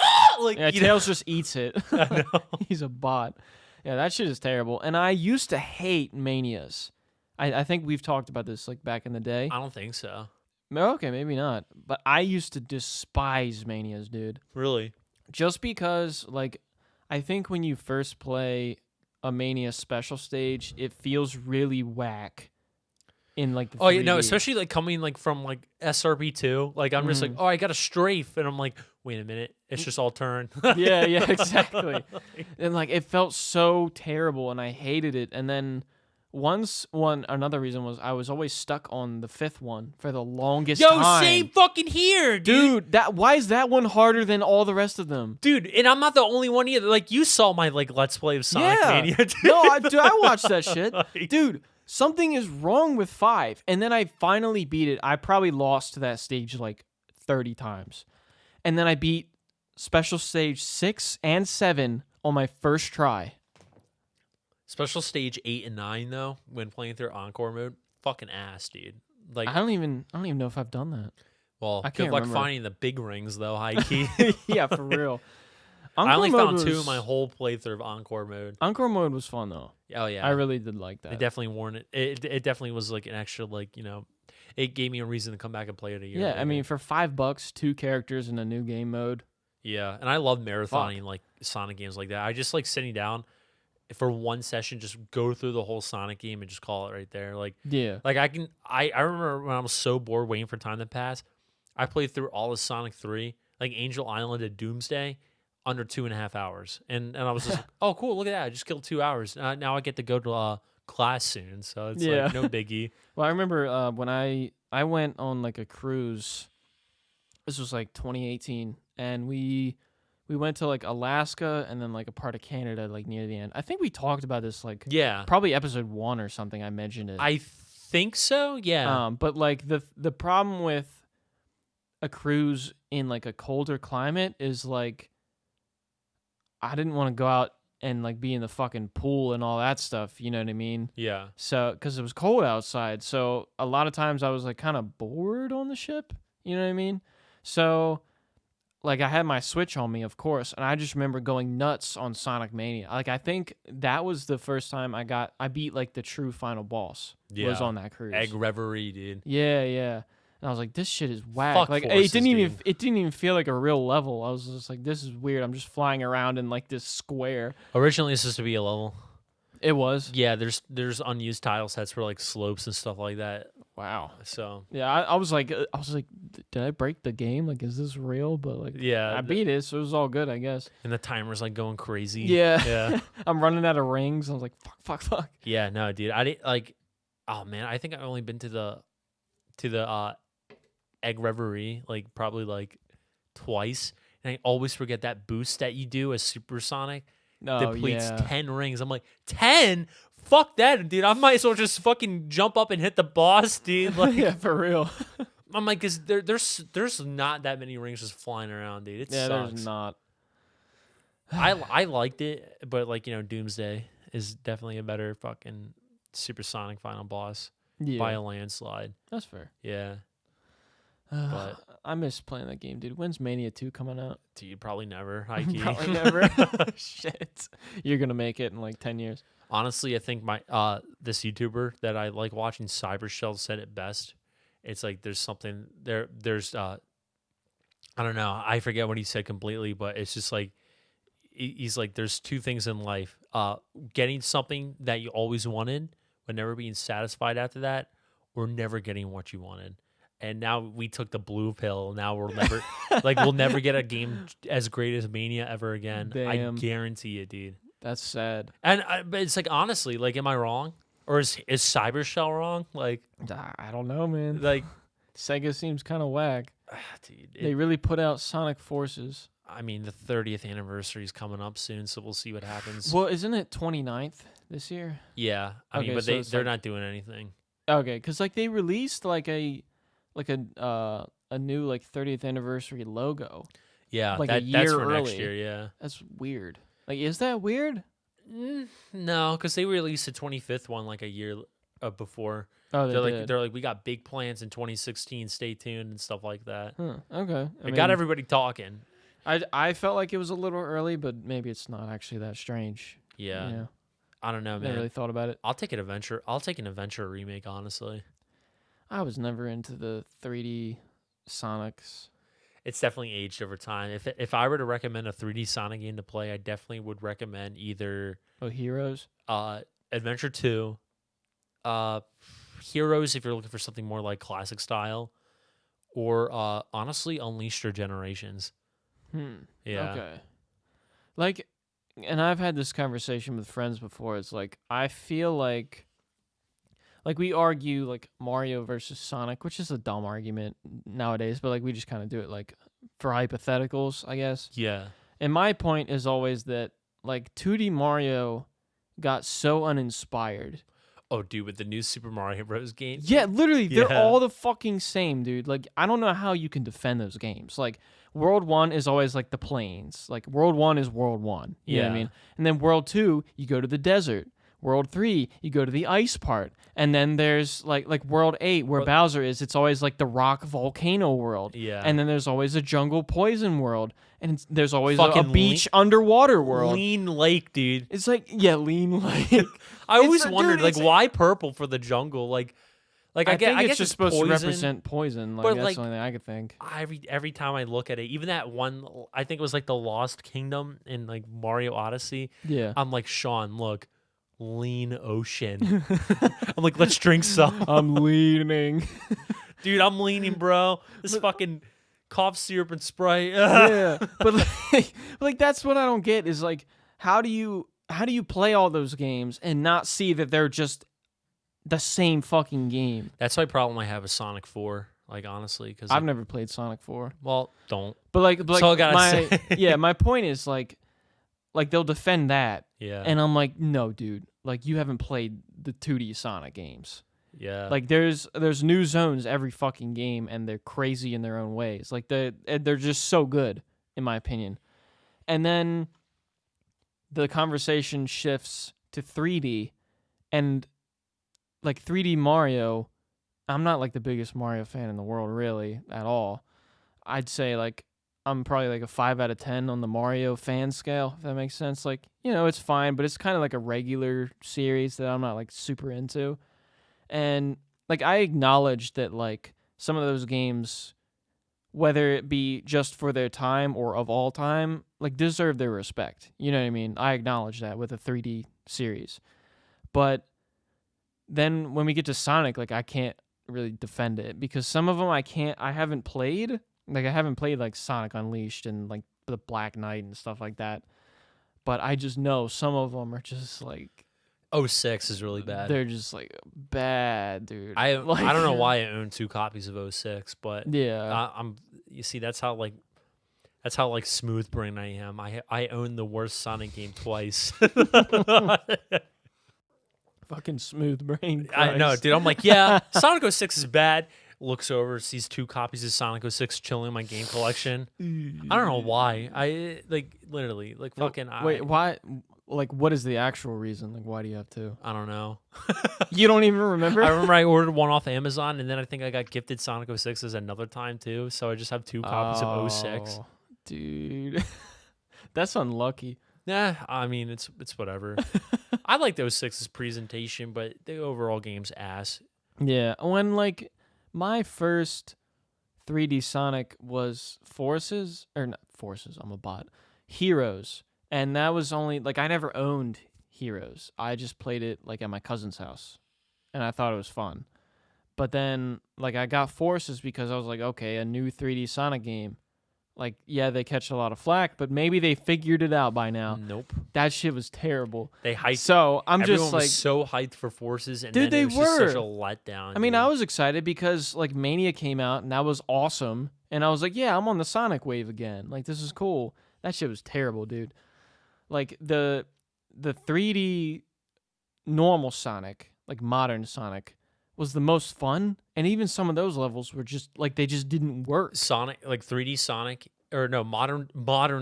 ah! Like Yeah, you know? Tails just eats it. I know. He's a bot. Yeah, that shit is terrible. And I used to hate Manias. I think we've talked about this like back in the day. I don't think so. Okay, maybe not. But I used to despise Manias, dude. Really? Just because, like, I think when you first play a Mania special stage, it feels really whack. in like the Oh, yeah, no, 3D. especially like coming like from like SRB2. Like I'm just like, oh, I got a strafe, and I'm like, wait a minute, it's just all turn. Yeah, yeah, exactly. And like it felt so terrible, and I hated it. And then another reason was I was always stuck on the 5th one for the longest Yo, time. same fucking here, dude. Dude, why is that one harder than all the rest of them? Dude, and I'm not the only one either. Like you saw my like Let's Play of Sonic Mania. Dude. No, I watched that shit. Like- Dude, something is wrong with 5. And then I finally beat it. I probably lost to that stage like 30 times. And then I beat Special Stage 6 and 7 on my first try. Special stage 8 and 9 though, when playing through Encore mode, fucking ass, dude. Like, I don't even know if I've done that. well, I good can't luck remember. finding the big rings though, high key. Yeah, for real. I only Encore found mode 2 in was- my whole playthrough of Encore mode. Encore mode was fun though. Oh yeah, I really did like that. It definitely warranted. It definitely was like an extra, like, you know, it gave me a reason to come back and play it a year. Yeah, later. I mean, for $5, 2 characters in a new game mode. yeah, and I love marathoning like Sonic games like that. I just like sitting down for one session, just go through the whole Sonic game and just call it right there. Like Yeah. I remember when I was so bored waiting for time to pass, I played through all of Sonic 3, like Angel Island to Doomsday, under 2.5 hours, and I was just like, oh cool, look at that, I just killed 2 hours. Now I get to go to class soon, so it's Yeah. like no biggie. Well, I remember when I went on like a cruise. This was like 2018, and we went to like Alaska and then like a part of Canada, like near the end. I think we talked about this like Yeah, probably episode 1 or something. I mentioned it. I think so. Yeah, But like the problem with a cruise in like a colder climate is like I didn't want to go out and like be in the fucking pool and all that stuff. You know what I mean? yeah. So, because it was cold outside. So, a lot of times I was like kind of bored on the ship. You know what I mean? So, like, I had my Switch on me, of course. And I just remember going nuts on Sonic Mania. Like, I think that was the first time I beat like the true final boss. Was Yeah. on that cruise. Egg Reverie, dude. Yeah, yeah. And I was like, this shit is whack. Fuck Like, forces, it didn't dude. even feel like a real level. I was just like, this is weird. I'm just flying around in like this square. Originally, it's supposed to be a level. It was. Yeah, there's unused tile sets for like slopes and stuff like that. Wow. So Yeah, I was like, did I break the game? Like, is this real? But like, yeah, I beat it, so it was all good, I guess. and the timer's like going crazy. Yeah. yeah, I'm running out of rings. I was like, fuck. yeah. No, dude, I didn't like. Oh man, I think I've only been to the Egg Reverie like probably like twice, and I always forget that boost that you do as Supersonic depletes 10 rings. I'm like 10. Fuck that, dude. I might as well just fucking jump up and hit the boss, dude. Like, yeah, for real. I'm like, cause there's not that many rings just flying around, dude. It Yeah, sucks. there's not. I liked it, but like, you know, Doomsday is definitely a better fucking Supersonic final boss Yeah, by a landslide. that's fair. Yeah, But- I miss playing that game, dude. When's Mania 2 coming out? dude, probably never. High key. Probably never. Shit. You're going to make it in like 10 years. Honestly, I think my this YouTuber that I like watching, Cybershell, said it best. It's like there's something there. There's I don't know. I forget what he said completely, but it's just like he's like, there's two things in life: getting something that you always wanted, but never being satisfied after that, or never getting what you wanted. And now we took the blue pill. Now we'll never we'll never get a game as great as Mania ever again. Damn. I guarantee it, dude. That's sad. And but it's like, honestly, like, am I wrong, or is Cybershell wrong? Like I don't know, man. like Sega seems kind of whack. dude, They really put out Sonic Forces. I mean, the 30th anniversary is coming up soon, so we'll see what happens. Well, isn't it 29th this year? Yeah, I mean, Okay, but so it's they're like- not doing anything. Okay, because like they released like a new like 30th anniversary logo. Yeah, like a that's year for next early. year. Yeah, That's weird. Like, is that weird? no, because they released the 25th one like a year before. Oh, they They're did. like, we got big plans in 2016. Stay tuned and stuff like that. Huh, okay. I It got mean, everybody talking. I felt like it was a little early, but maybe it's not actually that strange. Yeah, I don't know, I man. never really thought about it. I'll take an adventure. I'll take an adventure remake, honestly. I was never into the 3D Sonics. It's definitely aged over time. If I were to recommend a 3D Sonic game to play, I definitely would recommend either Oh, Heroes. Adventure 2, Heroes if you're looking for something more like classic style, or honestly, Unleashed or Generations. Yeah. Okay. Like, and I've had this conversation with friends before. It's like I feel like we argue like Mario versus Sonic, which is a dumb argument nowadays, but like we just kind of do it like for hypotheticals, I guess. Yeah. And my point is always that like 2D Mario got so uninspired. Oh, dude, with the new Super Mario Bros. Game. Yeah, literally, they're Yeah. all the fucking same, dude. Like, I don't know how you can defend those games. Like, World 1 is always like the plains. Like, World 1 is World 1. You know what I Yeah. mean? And then World 2, you go to the desert. World 3, you go to the ice part. And then there's like World 8 where Bowser is, it's always like the rock volcano world. Yeah. And then there's always a jungle poison world. And there's always a Fucking beach underwater world. Lean Lake, dude. It's like, yeah, lean like. I always It's- wondered, dude, like, it's- why purple for the jungle? Like I think I it's guess just supposed poison. to represent poison. Like, But, that's like, the only thing I could think. Every time I look at it, even that one, I think it was like the Lost Kingdom in like Mario Odyssey. Yeah. I'm like, Sean, look, lean ocean. I'm like, let's drink some. I'm leaning. Dude, I'm leaning, bro. This fucking cough syrup and Sprite. Yeah, but like that's what I don't get is like how do you play all those games and not see that they're just the same fucking game? That's my problem I have with Sonic 4. Like, honestly, because I've never played Sonic 4, well, don't. but like all I gotta my say. yeah, my point is like they'll defend that, Yeah. and I'm like, no, dude, like you haven't played the 2D Sonic games. Yeah. Like there's new zones every fucking game, and they're crazy in their own ways. Like they're just so good, in my opinion. And then the conversation shifts to 3D, and like 3D Mario, I'm not like the biggest Mario fan in the world, really, at all. I'd say like I'm probably like a 5 out of 10 on the Mario fan scale, if that makes sense. Like, you know, it's fine, but it's kind of like a regular series that I'm not like super into. And like I acknowledge that like some of those games, whether it be just for their time or of all time, like deserve their respect. You know what I mean? I acknowledge that with a 3D series. But then when we get to Sonic, like I can't really defend it because some of them I haven't played. Like I haven't played like Sonic Unleashed and like the Black Knight and stuff like that. But I just know some of them are just like 06 is really bad. they're just like bad, dude. I Like, I don't know why I own 2 copies of 06, but Yeah. I'm you see that's how like smooth brain I am. I own the worst Sonic game twice. Fucking smooth brain. I know, Christ. dude. I'm like, yeah, Sonic 06 is bad. Looks over, sees 2 copies of Sonic 06 chilling in my game collection. I don't know why. I like literally like fucking. Wait, why? Like, what is the actual reason? Like, why do you have to? I don't know. You don't even remember? I remember I ordered one off Amazon, and then I think I got gifted Sonic 06 as another time too. So I just have 2 copies of 06. Oh, dude. That's unlucky. Nah, I mean it's whatever. I like the 06's presentation, but the overall game's ass. Yeah, when like my first 3D Sonic was Forces, or not Forces, I'm a bot. Heroes. And that was only like I never owned Heroes. I just played it like at my cousin's house. And I thought it was fun. But then like I got Forces because I was like, okay, a new 3D Sonic game. Like, yeah, they catch a lot of flack, but maybe they figured it out by now. Nope. That shit was terrible. They hyped. So I'm Everyone just was like, so hyped for Forces, and Dude, then they it was just such a were. letdown. I mean, dude. I was excited because like Mania came out and that was awesome. And I was like, yeah, I'm on the Sonic wave again. Like, this is cool. That shit was terrible, dude. Like the 3D normal Sonic, like modern Sonic, was the most fun. And even some of those levels were just like they just didn't work. Sonic, like 3D Sonic, or no, modern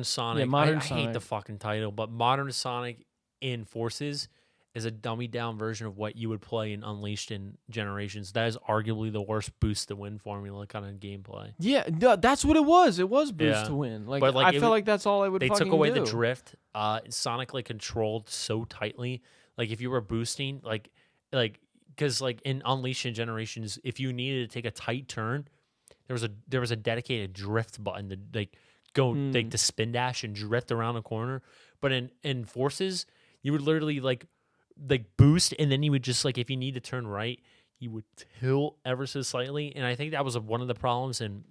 Sonic. Yeah, modern I hate Sonic. the fucking title, but modern Sonic in Forces is a dummy down version of what you would play in Unleashed in Generations. That is arguably the worst boost to win formula kind of gameplay. Yeah, that's what it was. It was boost Yeah. to win. Like, But, like, I it felt wa- like that's all I would They fucking took away do. the drift. Sonic like controlled so tightly. Like if you were boosting, like because like in Unleashed in Generations, if you needed to take a tight turn, there was a dedicated drift button to like go like to spin dash and drift around a corner. But in Forces, you would literally like boost, and then you would just like if you need to turn right, he would tilt ever so slightly, and I think that was one of the problems in,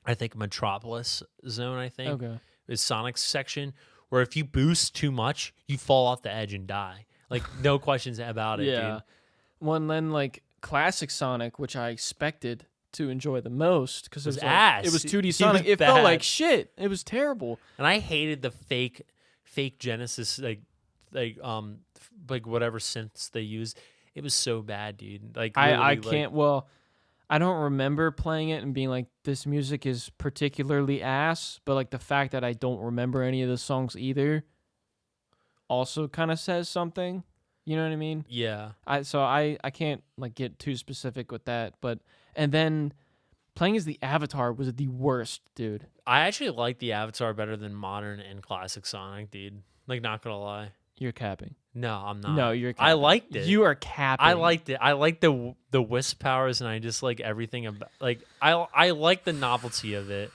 I think, Metropolis Zone. I think Okay. is Sonic's section, where if you boost too much, you fall off the edge and die. Like no questions about it, Yeah. dude. Well, and then like classic Sonic, which I expected to enjoy the most because Was it ass. was 2D He Sonic. was It felt bad. like shit. It was terrible. And I hated the fake Genesis like whatever synths they used. It was so bad, dude. Like I literally, can't. Well, I don't remember playing it and being like, this music is particularly ass. But like the fact that I don't remember any of the songs either, also kind of says something. You know what I mean? yeah. I can't like get too specific with that. But and then playing as the Avatar was the worst, dude. I actually like the Avatar better than modern and classic Sonic, dude. Like not gonna lie. You're capping. No, I'm not. No, you're capping. I liked it. You are capping. I liked it. I like the wisp powers, and I just like everything about. Like I like the novelty of it.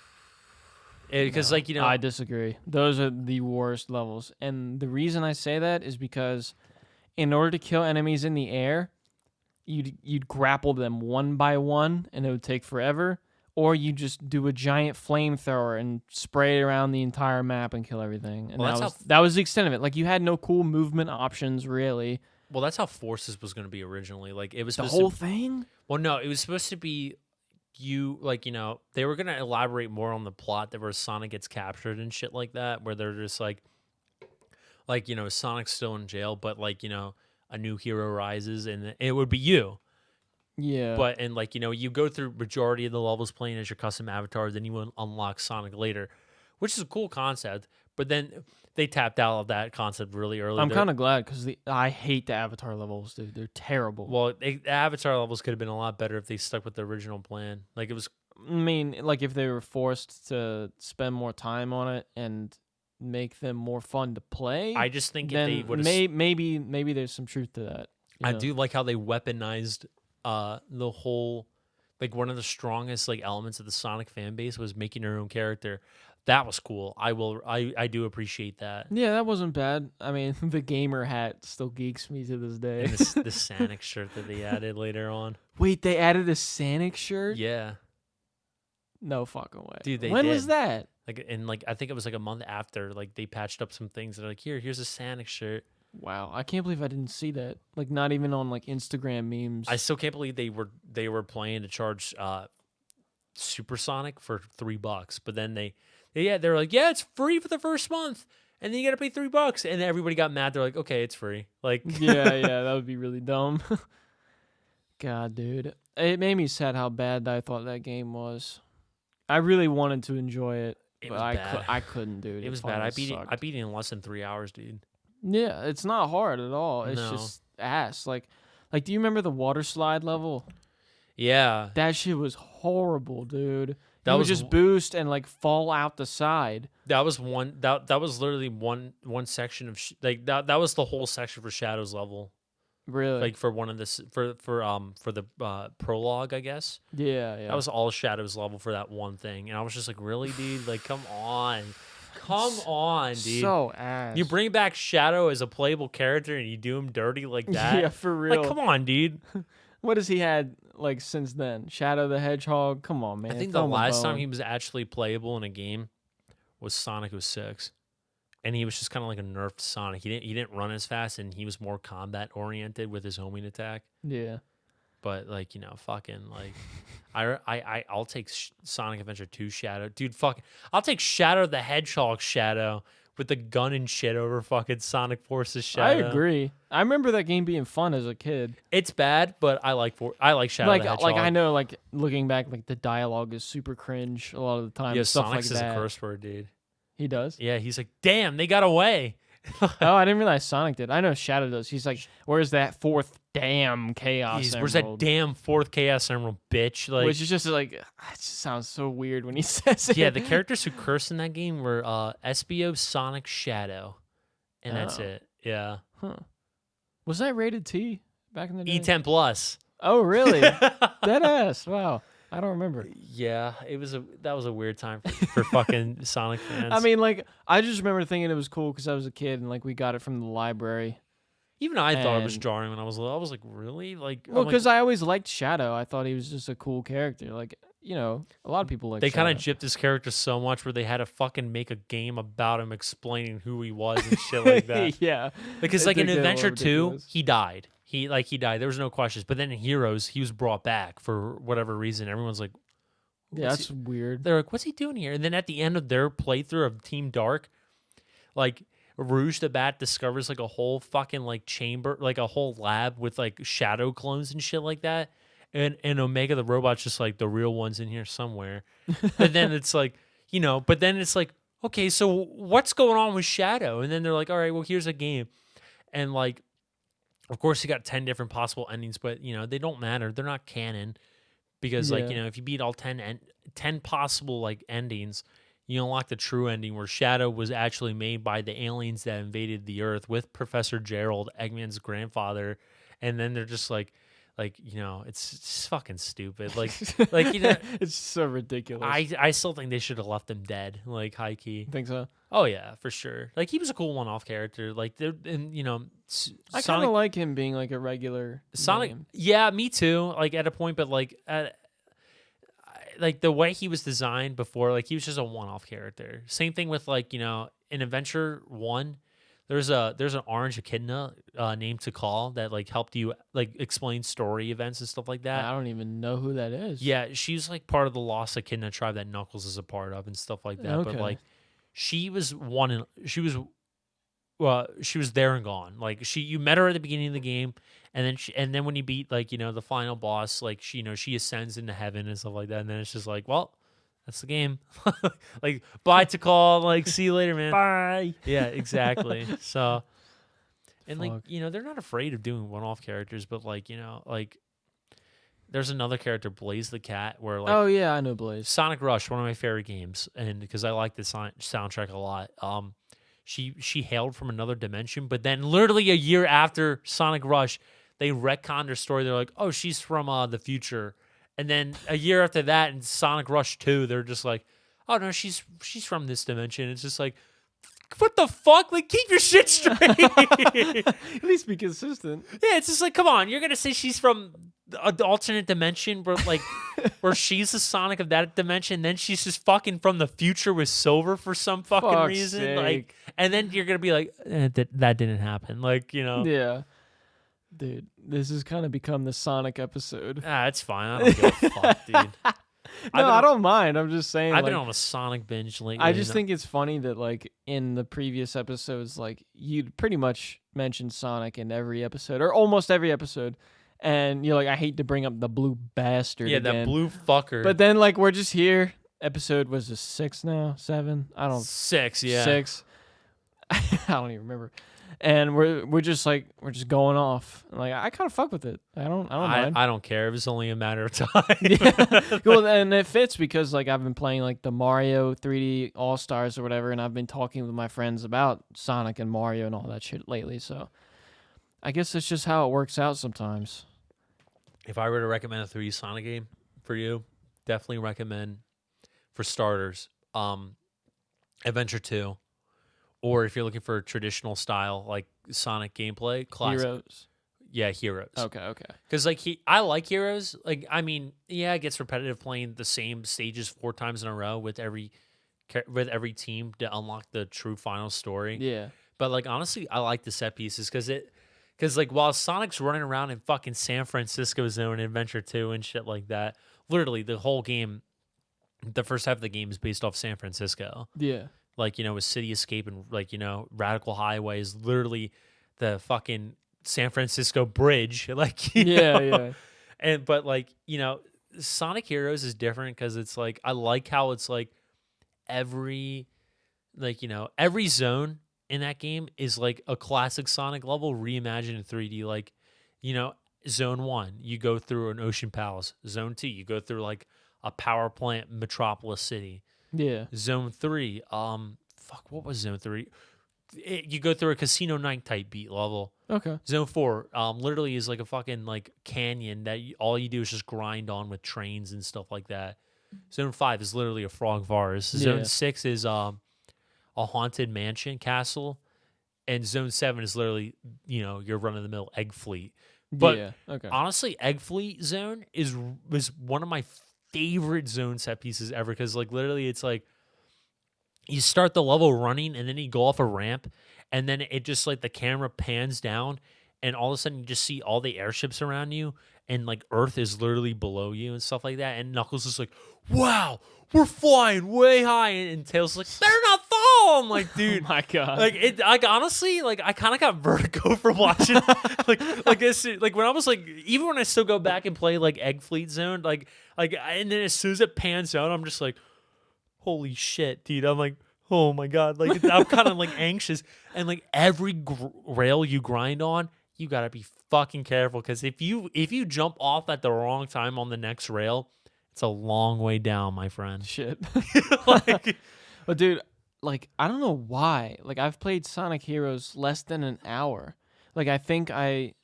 Because like I disagree. Those are the worst levels. And the reason I say that is because in order to kill enemies in the air, you'd grapple them one by one and it would take forever, or you just do a giant flamethrower and spray it around the entire map and kill everything. And Well, that was the extent of it. Like you had no cool movement options really. well, that's how Forces was going to be originally. Like it was The supposed whole to, thing? well, no, it was supposed to be they were going to elaborate more on the plot that where Sonic gets captured and shit like that, where they're just like Sonic's still in jail, but a new hero rises and it would be you. Yeah. But and you go through majority of the levels playing as your custom avatar, then you will unlock Sonic later, which is a cool concept. But then they tapped out of that concept really early. I'm kind of glad because I hate the Avatar levels, dude. They're terrible. Well, the avatar levels could have been a lot better if they stuck with the original plan. Like it was. I mean, like if they were forced to spend more time on it and make them more fun to play, I just think if then they would have. maybe there's some truth to that. I do like how they weaponized the whole, like one of the strongest elements of the Sonic fan base was making your own character. That was cool. I do appreciate that. Yeah, that wasn't bad. I mean, the gamer hat still geeks me to this day. And the Sonic shirt that they added later on. Wait, they added a Sonic shirt? Yeah, No fucking way. dude. They when did. was that? I think it was like a month after. Like they patched up some things. They're like, here's a Sonic shirt. Wow, I can't believe I didn't see that. Like, not even on like Instagram memes. I still can't believe they were planning to charge Supersonic for $3, but then they're like, yeah, it's free for the first month, and then you got to pay $3, and everybody got mad. They're like, okay, it's free. Like, yeah, that would be really dumb. God, dude, it made me sad how bad I thought that game was. I really wanted to enjoy it, it but was bad. I couldn't, dude. It was bad. I fucking beat it in less than 3 hours, dude. Yeah, it's not hard at all. It's No. just ass. Like, do you remember the water slide level? Yeah, That shit was horrible, dude. That You would was just boost and like fall out the side. that was one. That was literally one section of that was the whole section for Shadows level. Really? Like for one of this for the prologue, I guess. Yeah. That was all Shadows level for that one thing, and I was just like, really, dude? Like, come on, dude. So ass. You bring back Shadow as a playable character and you do him dirty like that? Yeah, for real. Like, come on, dude. What has he had like since then? Shadow the Hedgehog. Come on, man. I think Throw the him a last time bone. he was actually playable in a game was Sonic 06. And he was just kind of like a nerfed Sonic. He didn't run as fast, and he was more combat oriented with his homing attack. Yeah. But fucking I'll take Sonic Adventure 2 Shadow, dude. I'll take Shadow the Hedgehog Shadow with the gun and shit over fucking Sonic Forces Shadow. I agree. I remember that game being fun as a kid. It's bad, but I like Shadow the Hedgehog. Like I know, like looking back, like the dialogue is super cringe a lot of the time. Yeah, stuff Sonic's like is that. a curse word, dude. He does. Yeah, he's like, damn, they got away. Oh, I didn't realize Sonic did. I know Shadow does. He's like, where's that fourth damn Chaos Where's that Emerald? damn fourth Chaos Emerald, bitch? Like, Which is just like, it just sounds so weird when he says it. yeah, the characters who cursed in that game were SBO, Sonic, Shadow, and that's Oh. it. Yeah, Huh. Was that rated T back in the day? E10 plus. Oh, really? Dead ass. Wow. I don't remember. Yeah, that was a weird time for fucking Sonic fans. I mean, like, I just remember thinking it was cool because I was a kid and, like, we got it from the library. Even I thought it was And jarring when I was little. I was like, really? Like, well, I'm like, because I always liked Shadow. I thought he was just a cool character. Like, you know, a lot of people like they kind of Shadow. gypped his character so much where they had to fucking make a game about him explaining who he was and shit like that. Yeah, Because it like in did get a little Adventure 2, ridiculous. he died. He died. There was no questions. But then in Heroes, he was brought back for whatever reason. Everyone's like, Yeah, what's that's he? weird. They're like, what's he doing here? And then at the end of their playthrough of Team Dark, like Rouge the Bat discovers like a whole fucking like chamber, like a whole lab with like shadow clones and shit like that. And Omega the robot's just like the real one's in here somewhere. But then it's like, but then it's like, okay, so what's going on with Shadow? And then they're like, all right, well, here's a game. And like, of course, you got 10 different possible endings, but they don't matter. They're not canon because like, Yeah. if you beat all 10 possible like endings, you unlock the true ending where Shadow was actually made by the aliens that invaded the Earth with Professor Gerald, Eggman's grandfather. And then they're just like, it's just fucking stupid. Like, It's so ridiculous. I still think they should have left him dead, like high key. think so. Oh yeah, for sure. Like he was a cool one-off character. Like and I kind Sonic, of like him being like a regular Sonic. name. Yeah, me too. Like at a point, but like the way he was designed before, like he was just a one-off character. Same thing with like in Adventure 1, there's an orange echidna named Tikal that like helped you like explain story events and stuff like that. I don't even know who that is. Yeah, she's like part of the Lost Echidna tribe that Knuckles is a part of and stuff like that. But Okay. like she was she was there and gone. Like you met her at the beginning of the game, and then when you beat like the final boss, like she ascends into heaven and stuff like that. And then it's just like, well, that's the game. Like bye to call. Like see you later, man. Bye. Yeah, exactly. So, and like Fuck. they're not afraid of doing one-off characters, but like like there's another character, Blaze the Cat, where like Oh yeah, I know Blaze. Sonic Rush, one of my favorite games, and because I like the soundtrack a lot. She hailed from another dimension, but then literally a year after Sonic Rush, they retconned her story. They're like, oh, she's from the future, and then a year after that, in Sonic Rush 2, they're just like, oh no, she's from this dimension. It's just like, what the fuck? Like, keep your shit straight. At least be consistent. Yeah, it's just like, come on, you're gonna say she's from an alternate dimension where like where she's the Sonic of that dimension, then she's just fucking from the future with Silver for some fucking Fuck's reason, like, sake. and then you're gonna be like, that didn't happen, like Yeah. Dude, this has kind of become the Sonic episode. it's fine. I don't give a fuck, dude. No, I been- don't mind. I'm just saying. I've been like, on a Sonic binge lately. I just and think it's funny that like in the previous episodes, like you'd pretty much mentioned Sonic in every episode or almost every episode, and you're like, I hate to bring up the blue bastard. yeah, again. that blue fucker. But then like we're just here. Episode was this 6 now, 7? I don't 6, yeah. 6. I don't even remember. And we're just going off. Like I kind of fuck with it. I don't mind. I don't care. It was only a matter of time. Yeah. Well, and it fits because like I've been playing like the Mario 3D All Stars or whatever, and I've been talking with my friends about Sonic and Mario and all that shit lately. So I guess it's just how it works out sometimes. If I were to recommend a 3D Sonic game for you, definitely recommend, for starters, Adventure 2. Or if you're looking for a traditional style like Sonic gameplay, classic. Heroes. Yeah, Heroes. Okay. Because like I like Heroes. Like I mean, yeah, it gets repetitive playing the same stages 4 times in a row with every team to unlock the true final story. Yeah. But like honestly, I like the set pieces because like while Sonic's running around in fucking San Francisco Zone, Adventure 2 and shit like that, literally the whole game, the first half of the game is based off San Francisco. Yeah. Like, with City Escape and like, Radical Highway is literally the fucking San Francisco Bridge. Like, Yeah. but like, Sonic Heroes is different because it's like, I like how it's like every zone in that game is like a classic Sonic level reimagined in 3D. Like, Zone 1, you go through an ocean palace. Zone 2, you go through like a power plant metropolis city. Yeah. Zone 3, what was Zone 3? You go through a casino night type beat level. Okay. Zone 4, literally is like a fucking like canyon that all you do is just grind on with trains and stuff like that. Zone 5 is literally a frog forest. Zone Yeah. 6 is a haunted mansion castle, and Zone 7 is literally, your run of the mill Egg Fleet. But Yeah. Okay. honestly, Egg Fleet Zone was one of my favorite zone set pieces ever, because like literally it's like you start the level running and then you go off a ramp, and then it just like the camera pans down, and all of a sudden you just see all the airships around you, and like Earth is literally below you and stuff like that, and Knuckles is like, wow, we're flying way high, and Tails is like, better not fall. I'm like, dude, Oh my god. like honestly, like I kind of got vertigo for watching like when I was like, even when I still go back and play like Egg Fleet Zone, and then as soon as it pans out, I'm just like, holy shit, dude. I'm like, oh my god, like I'm kind of like anxious, and like every rail you grind on, you gotta be fucking careful, because if you jump off at the wrong time on the next rail, it's a long way down, my friend. Shit. Like, But dude, like I don't know why. Like I've played Sonic Heroes less than an hour. Like I think like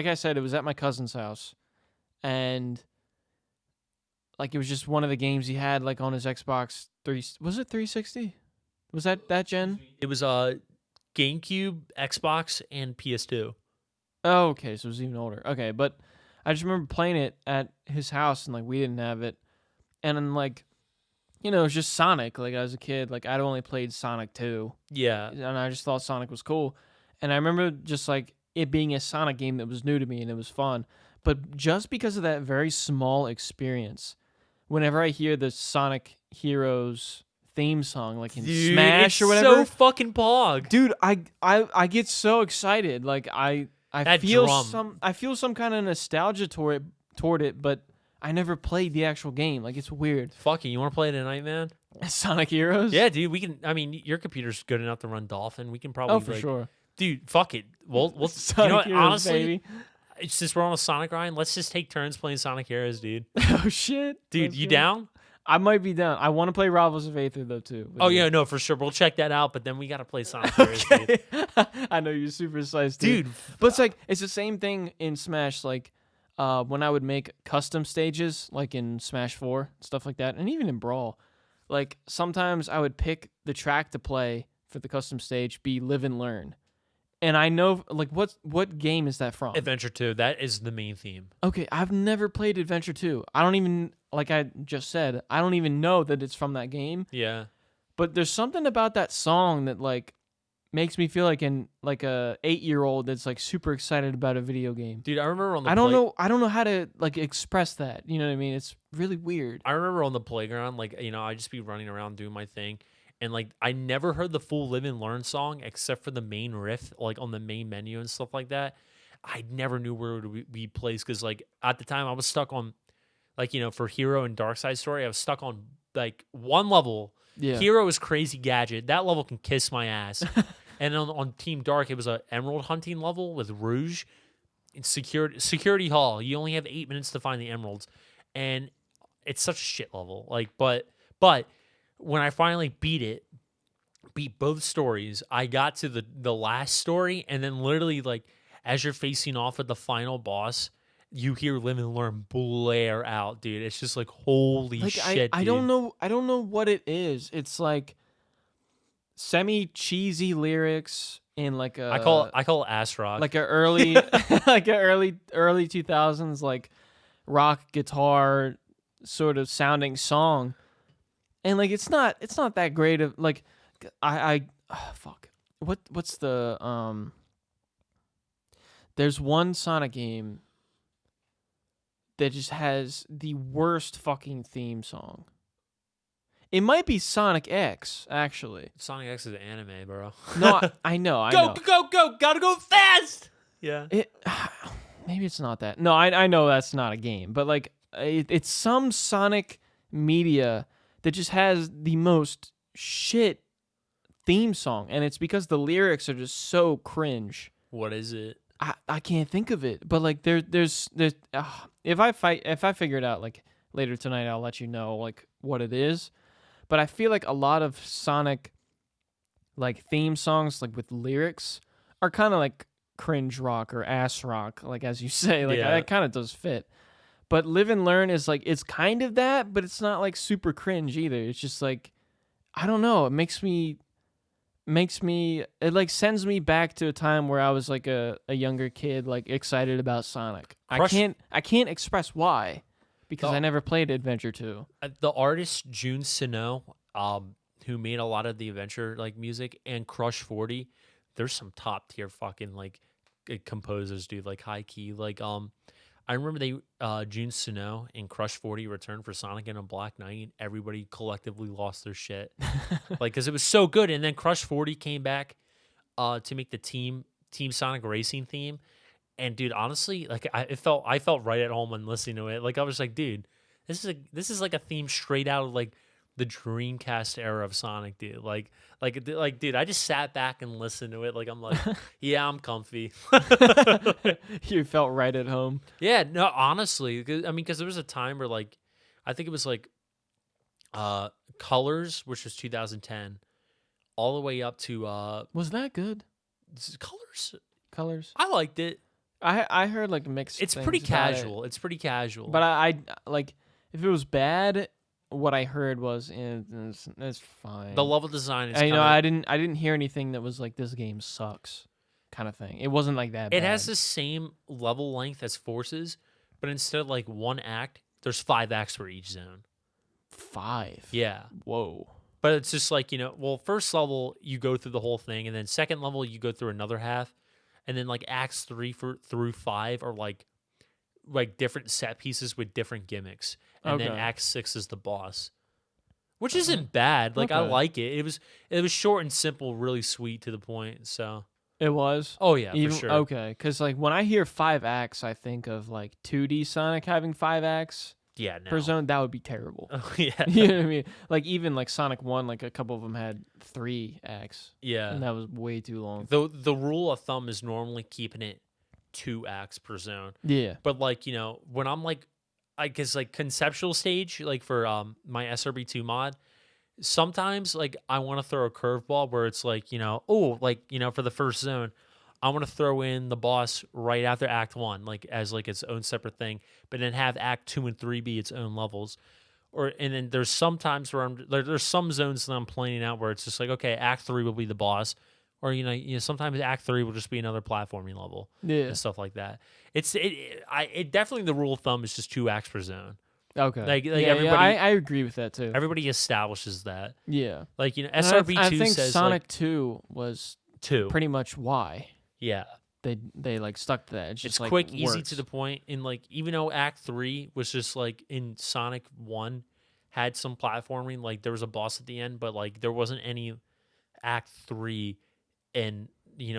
I said, it was at my cousin's house, and like it was just one of the games he had like on his Xbox 3. Was it 360? Was that gen? it was GameCube, Xbox, and PS2. Oh, okay, so it was even older. Okay, but I just remember playing it at his house, and like we didn't have it, and then like, it was just Sonic. Like as a kid, like I'd only played Sonic 2, Yeah. and I just thought Sonic was cool, and I remember just like it being a Sonic game that was new to me and it was fun. But just because of that very small experience, whenever I hear the Sonic Heroes theme song, like in Dude, Smash it's or whatever, so fucking pog. dude, I get so excited. Like I That feel drum. some kind of nostalgia toward it, but I never played the actual game. Like it's weird. Fuck it, you want to play tonight, man? Sonic Heroes? Yeah, dude, we can. I mean, your computer's good enough to run Dolphin. We can probably. Oh, for like, sure. Dude, fuck it. We'll you Sonic know what? Heroes, Honestly, baby. since we're on a Sonic grind, let's just take turns playing Sonic Heroes, dude. Oh shit, Dude, Let's you go. down? I might be down. I want to play Rivals of Aether though too. with Oh you. yeah, no, for sure. We'll check that out. But then we gotta play Sonic Heroes, dude. Okay. I know you're super excited, Dude, but it's like it's the same thing in Smash. Like when I would make custom stages, like in Smash 4, stuff like that, and even in Brawl, like sometimes I would pick the track to play for the custom stage be Live and Learn, and I know like what game is that from? Adventure 2. That is the main theme. Okay, I've never played Adventure 2. I don't even, like I just said, I don't even know that it's from that game. Yeah. But there's something about that song that like makes me feel like a 8-year-old that's like super excited about a video game. Dude, I remember on the I don't know how to like express that. You know what I mean? It's really weird. I remember on the playground, like, I'd just be running around doing my thing. And, like, I never heard the full Live and Learn song except for the main riff, like, on the main menu and stuff like that. I never knew where it would be placed because, like, at the time I was stuck on, like, for Hero and Dark Side Story, I was stuck on, like, one level. Yeah. Hero is Crazy Gadget. That level can kiss my ass. And on Team Dark, it was a emerald hunting level with Rouge. It's security hall. You only have 8 minutes to find the emeralds. And it's such a shit level. Like, but when I finally beat both stories, I got to the last story, and then literally, like, as you're facing off with the final boss, you hear Live and Learn blare out, dude. It's just like, holy Like shit, I dude. don't know what it is. It's like semi cheesy lyrics in like a I call it ass rock. like a early like a early 2000s like rock guitar sort of sounding song. And like it's not that great of like fuck. What's the there's one Sonic game that just has the worst fucking theme song. It might be Sonic X, actually. Sonic X is an anime, bro. No, I know. Go, gotta go fast. Yeah. Maybe it's not that. No, I know that's not a game, but like it's some Sonic media that just has the most shit theme song, and it's because the lyrics are just so cringe. What is it? I can't think of it, but like there's if I figure it out like later tonight, I'll let you know like what it is. But I feel like a lot of Sonic like theme songs like with lyrics are kind of like cringe rock or ass rock, like as you say, like Yeah. it kind of does fit. But Live and Learn is like it's kind of that, but it's not like super cringe either. It's just like I don't know, it makes me makes me it like sends me back to a time where I was like a younger kid, like excited about Sonic. Crush I can't express why because the, I never played Adventure 2. the artist Jun Sino, who made a lot of the adventure like music, and Crush 40. There's some top tier fucking like composers, dude. Like high key, like I remember they Jun Sino and Crush 40 returned for Sonic and a Black Knight. Everybody collectively lost their shit, like because it was so good. And then Crush 40 came back to make the Team Sonic Racing theme. And dude, honestly, like I felt right at home when listening to it. Like I was like, dude, this is like a theme straight out of like the Dreamcast era of Sonic, dude. Like, dude, I just sat back and listened to it. Like I'm like, yeah, I'm comfy. You felt right at home. Yeah, no, honestly, because there was a time where like, I think it was like, Colors, which was 2010, all the way up to Was that good? Colors. Colors? I liked it. I heard like mixed It's things pretty about it. casual. It's pretty casual. But I like if it was bad, what I heard was it's fine. the level design is I, you know, kinda, I didn't hear anything that was like this game sucks kind of thing. It wasn't like that it bad. has the same level length as Forces, but instead of like one act, there's 5 acts for each zone. 5. Yeah. Whoa. But it's just like, well, first level you go through the whole thing, and then second level you go through another half, and then like acts 3 through 5 are like different set pieces with different gimmicks, and then Okay. act 6 is the boss, which isn't bad. Like I Okay. like it. It was short and simple, really sweet to the point. So It was. oh yeah, Even for sure. okay, because like when I hear 5 acts, I think of like 2D Sonic having 5 acts Yeah, no. per zone. That would be terrible. Oh yeah, You know what I mean? Like even like Sonic 1, like a couple of them had 3 acts, yeah. and that was way too long. The rule of thumb is normally keeping it 2 acts per zone. Yeah. But like, when I'm like, I guess like conceptual stage, like for my SRB2 mod, sometimes like I want to throw a curveball where it's like, for the first zone, I want to throw in the boss right after Act 1, like as like its own separate thing, but then have Act 2 and 3 be its own levels. And then there's some times where there's some zones that I'm planning out where it's just like, okay, Act 3 will be the boss, or sometimes Act 3 will just be another platforming level, Yeah. and stuff like that. It definitely, the rule of thumb is just 2 acts per zone. Okay. Like yeah, everybody, I agree with that too. everybody establishes that. Yeah. Like And SRB2 I think says Sonic like 2 was 2. pretty much why Yeah, they like stuck to that. It's just it's like quick, easy works. to the point. And like even though Act 3 was just like in Sonic 1 had some platforming, like there was a boss at the end, but like there wasn't any Act 3 in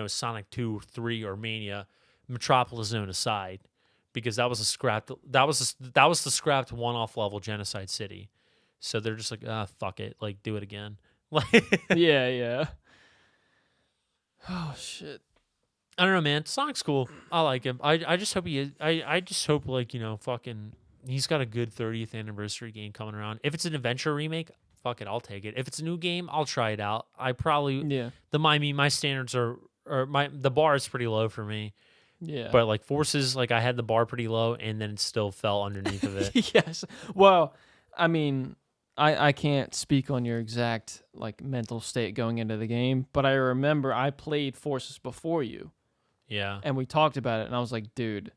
Sonic 2, 3, or Mania, Metropolis Zone aside, because that was the scrapped one-off level Genocide City. So they're just like, fuck it, like do it again. Like Yeah. Oh shit. I don't know, man. Sonic's cool. I like him. I just hope I just hope like fucking he's got a good 30th anniversary game coming around. If it's an adventure remake, fuck it, I'll take it. If it's a new game, I'll try it out. I probably Yeah. my standards are the bar is pretty low for me. Yeah. But like Forces, like I had the bar pretty low, and then it still fell underneath of it. Yes. Well, I mean, I can't speak on your exact like mental state going into the game, but I remember I played Forces before you, Yeah. and we talked about it, and I was like, dude,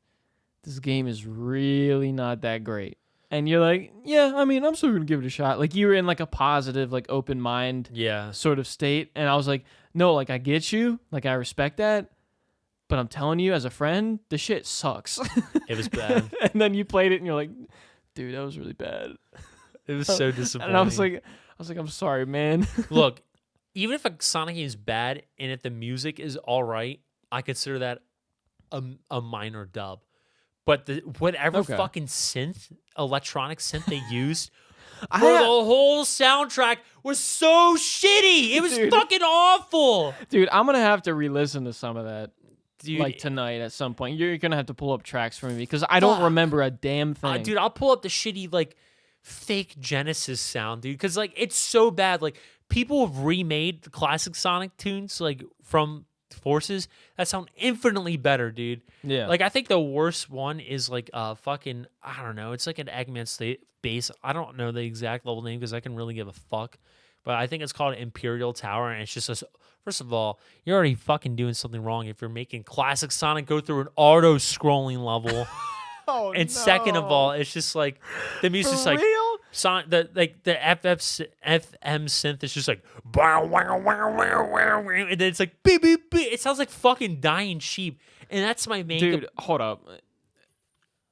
this game is really not that great. And you're like, yeah, I mean, I'm still gonna give it a shot. Like you were in like a positive, like open mind Yeah. sort of state, and I was like, no, like I get you, like I respect that, but I'm telling you, as a friend, the shit sucks. It was bad. And then you played it, and you're like, dude, that was really bad. It was so disappointing. And I was like, I'm sorry, man. Look, even if a Sonic game is bad and if the music is all right, I consider that a minor dub. But whatever Okay. fucking electronic synth they used I for the ha- whole soundtrack was so shitty. It was Dude. fucking awful. Dude, I'm gonna have to re-listen to some of that, Dude, like tonight at some point. You're gonna have to pull up tracks for me because I don't Fuck. remember a damn thing. dude, I'll pull up the shitty like fake Genesis sound, dude, because like it's so bad. Like people have remade the classic Sonic tunes like from Forces that sound infinitely better, dude. Yeah. Like I think the worst one is like fucking, I don't know, it's like an Eggman State bass. I don't know the exact level name because I can really give a fuck. but I think it's called Imperial Tower, and it's just first of all, you're already fucking doing something wrong if you're making classic Sonic go through an auto-scrolling level. Oh, And second of all, it's just like the music's like real? the FM synth is just like wow, wow, wow, wow, wow, and then it's like beep beep beep. It sounds like fucking dying sheep, and that's my main. Dude, hold up.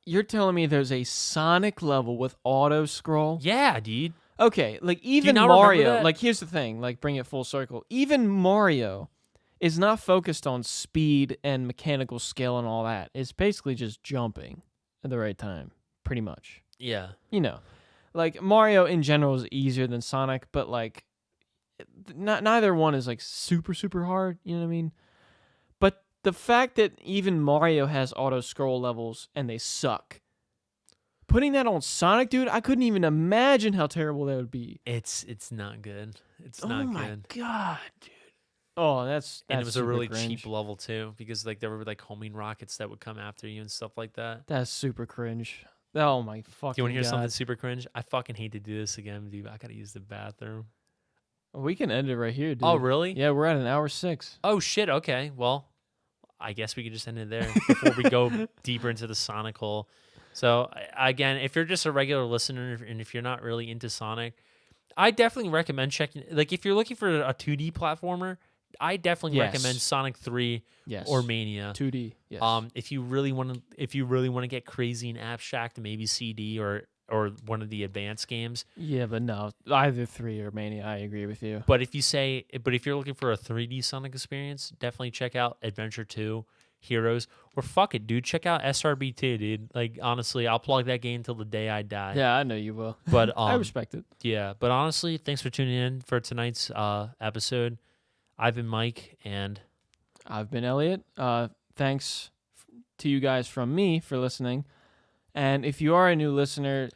You're telling me there's a Sonic level with auto scroll? Yeah, dude. Okay, like even not remember Mario, that? like here's the thing, like bring it full circle. Even Mario is not focused on speed and mechanical skill and all that. It's basically just jumping at the right time, pretty much. Yeah. You know, like Mario in general is easier than Sonic, but like neither one is like super super hard, you know what I mean? But the fact that even Mario has auto scroll levels and they suck. Putting that on Sonic, dude, I couldn't even imagine how terrible that would be. It's not good. It's Oh not my good. god, dude. Oh, that's And it was a super really cringe. cheap level too, because like there were like homing rockets that would come after you and stuff like that. That's super cringe. Oh my fucking Do you want to hear god. something super cringe? I fucking hate to do this again, dude. I gotta use the bathroom. We can end it right here, dude. Oh, really? Yeah, we're at an hour 6. Oh shit. Okay. Well, I guess we could just end it there before we go deeper into the Sonic hole. So again, if you're just a regular listener and if you're not really into Sonic, I definitely recommend checking. Like if you're looking for a 2D platformer, I definitely Yes. recommend Sonic 3 Yes. or Mania. 2D. Yes. If you really want to get crazy and abstract, maybe CD or one of the advanced games. Yeah, but no, either 3 or Mania. I agree with you. But if you're looking for a 3D Sonic experience, definitely check out Adventure 2, Heroes, or fuck it, dude, check out SRB2, dude. Like honestly, I'll plug that game till the day I die. Yeah, I know you will. But I respect it. yeah, but honestly, thanks for tuning in for tonight's episode. I've been Mike, and I've been Elliott. Thanks to you guys from me for listening. And if you are a new listener,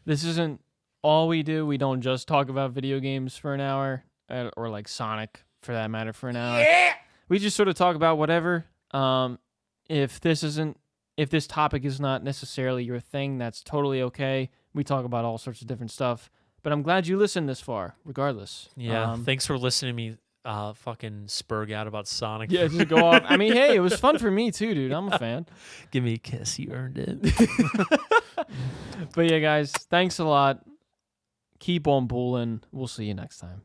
this isn't all we do. We don't just talk about video games for an hour, or like Sonic for that matter for an hour. yeah, We just sort of talk about whatever. If this topic is not necessarily your thing, that's totally okay. We talk about all sorts of different stuff. But I'm glad you listened this far, regardless. thanks for listening to me fucking spurg out about Sonic. Yeah, just go off. I mean, hey, it was fun for me too, dude. I'm a fan. Give me a kiss, you earned it. But yeah, guys, thanks a lot. Keep on booling. We'll see you next time.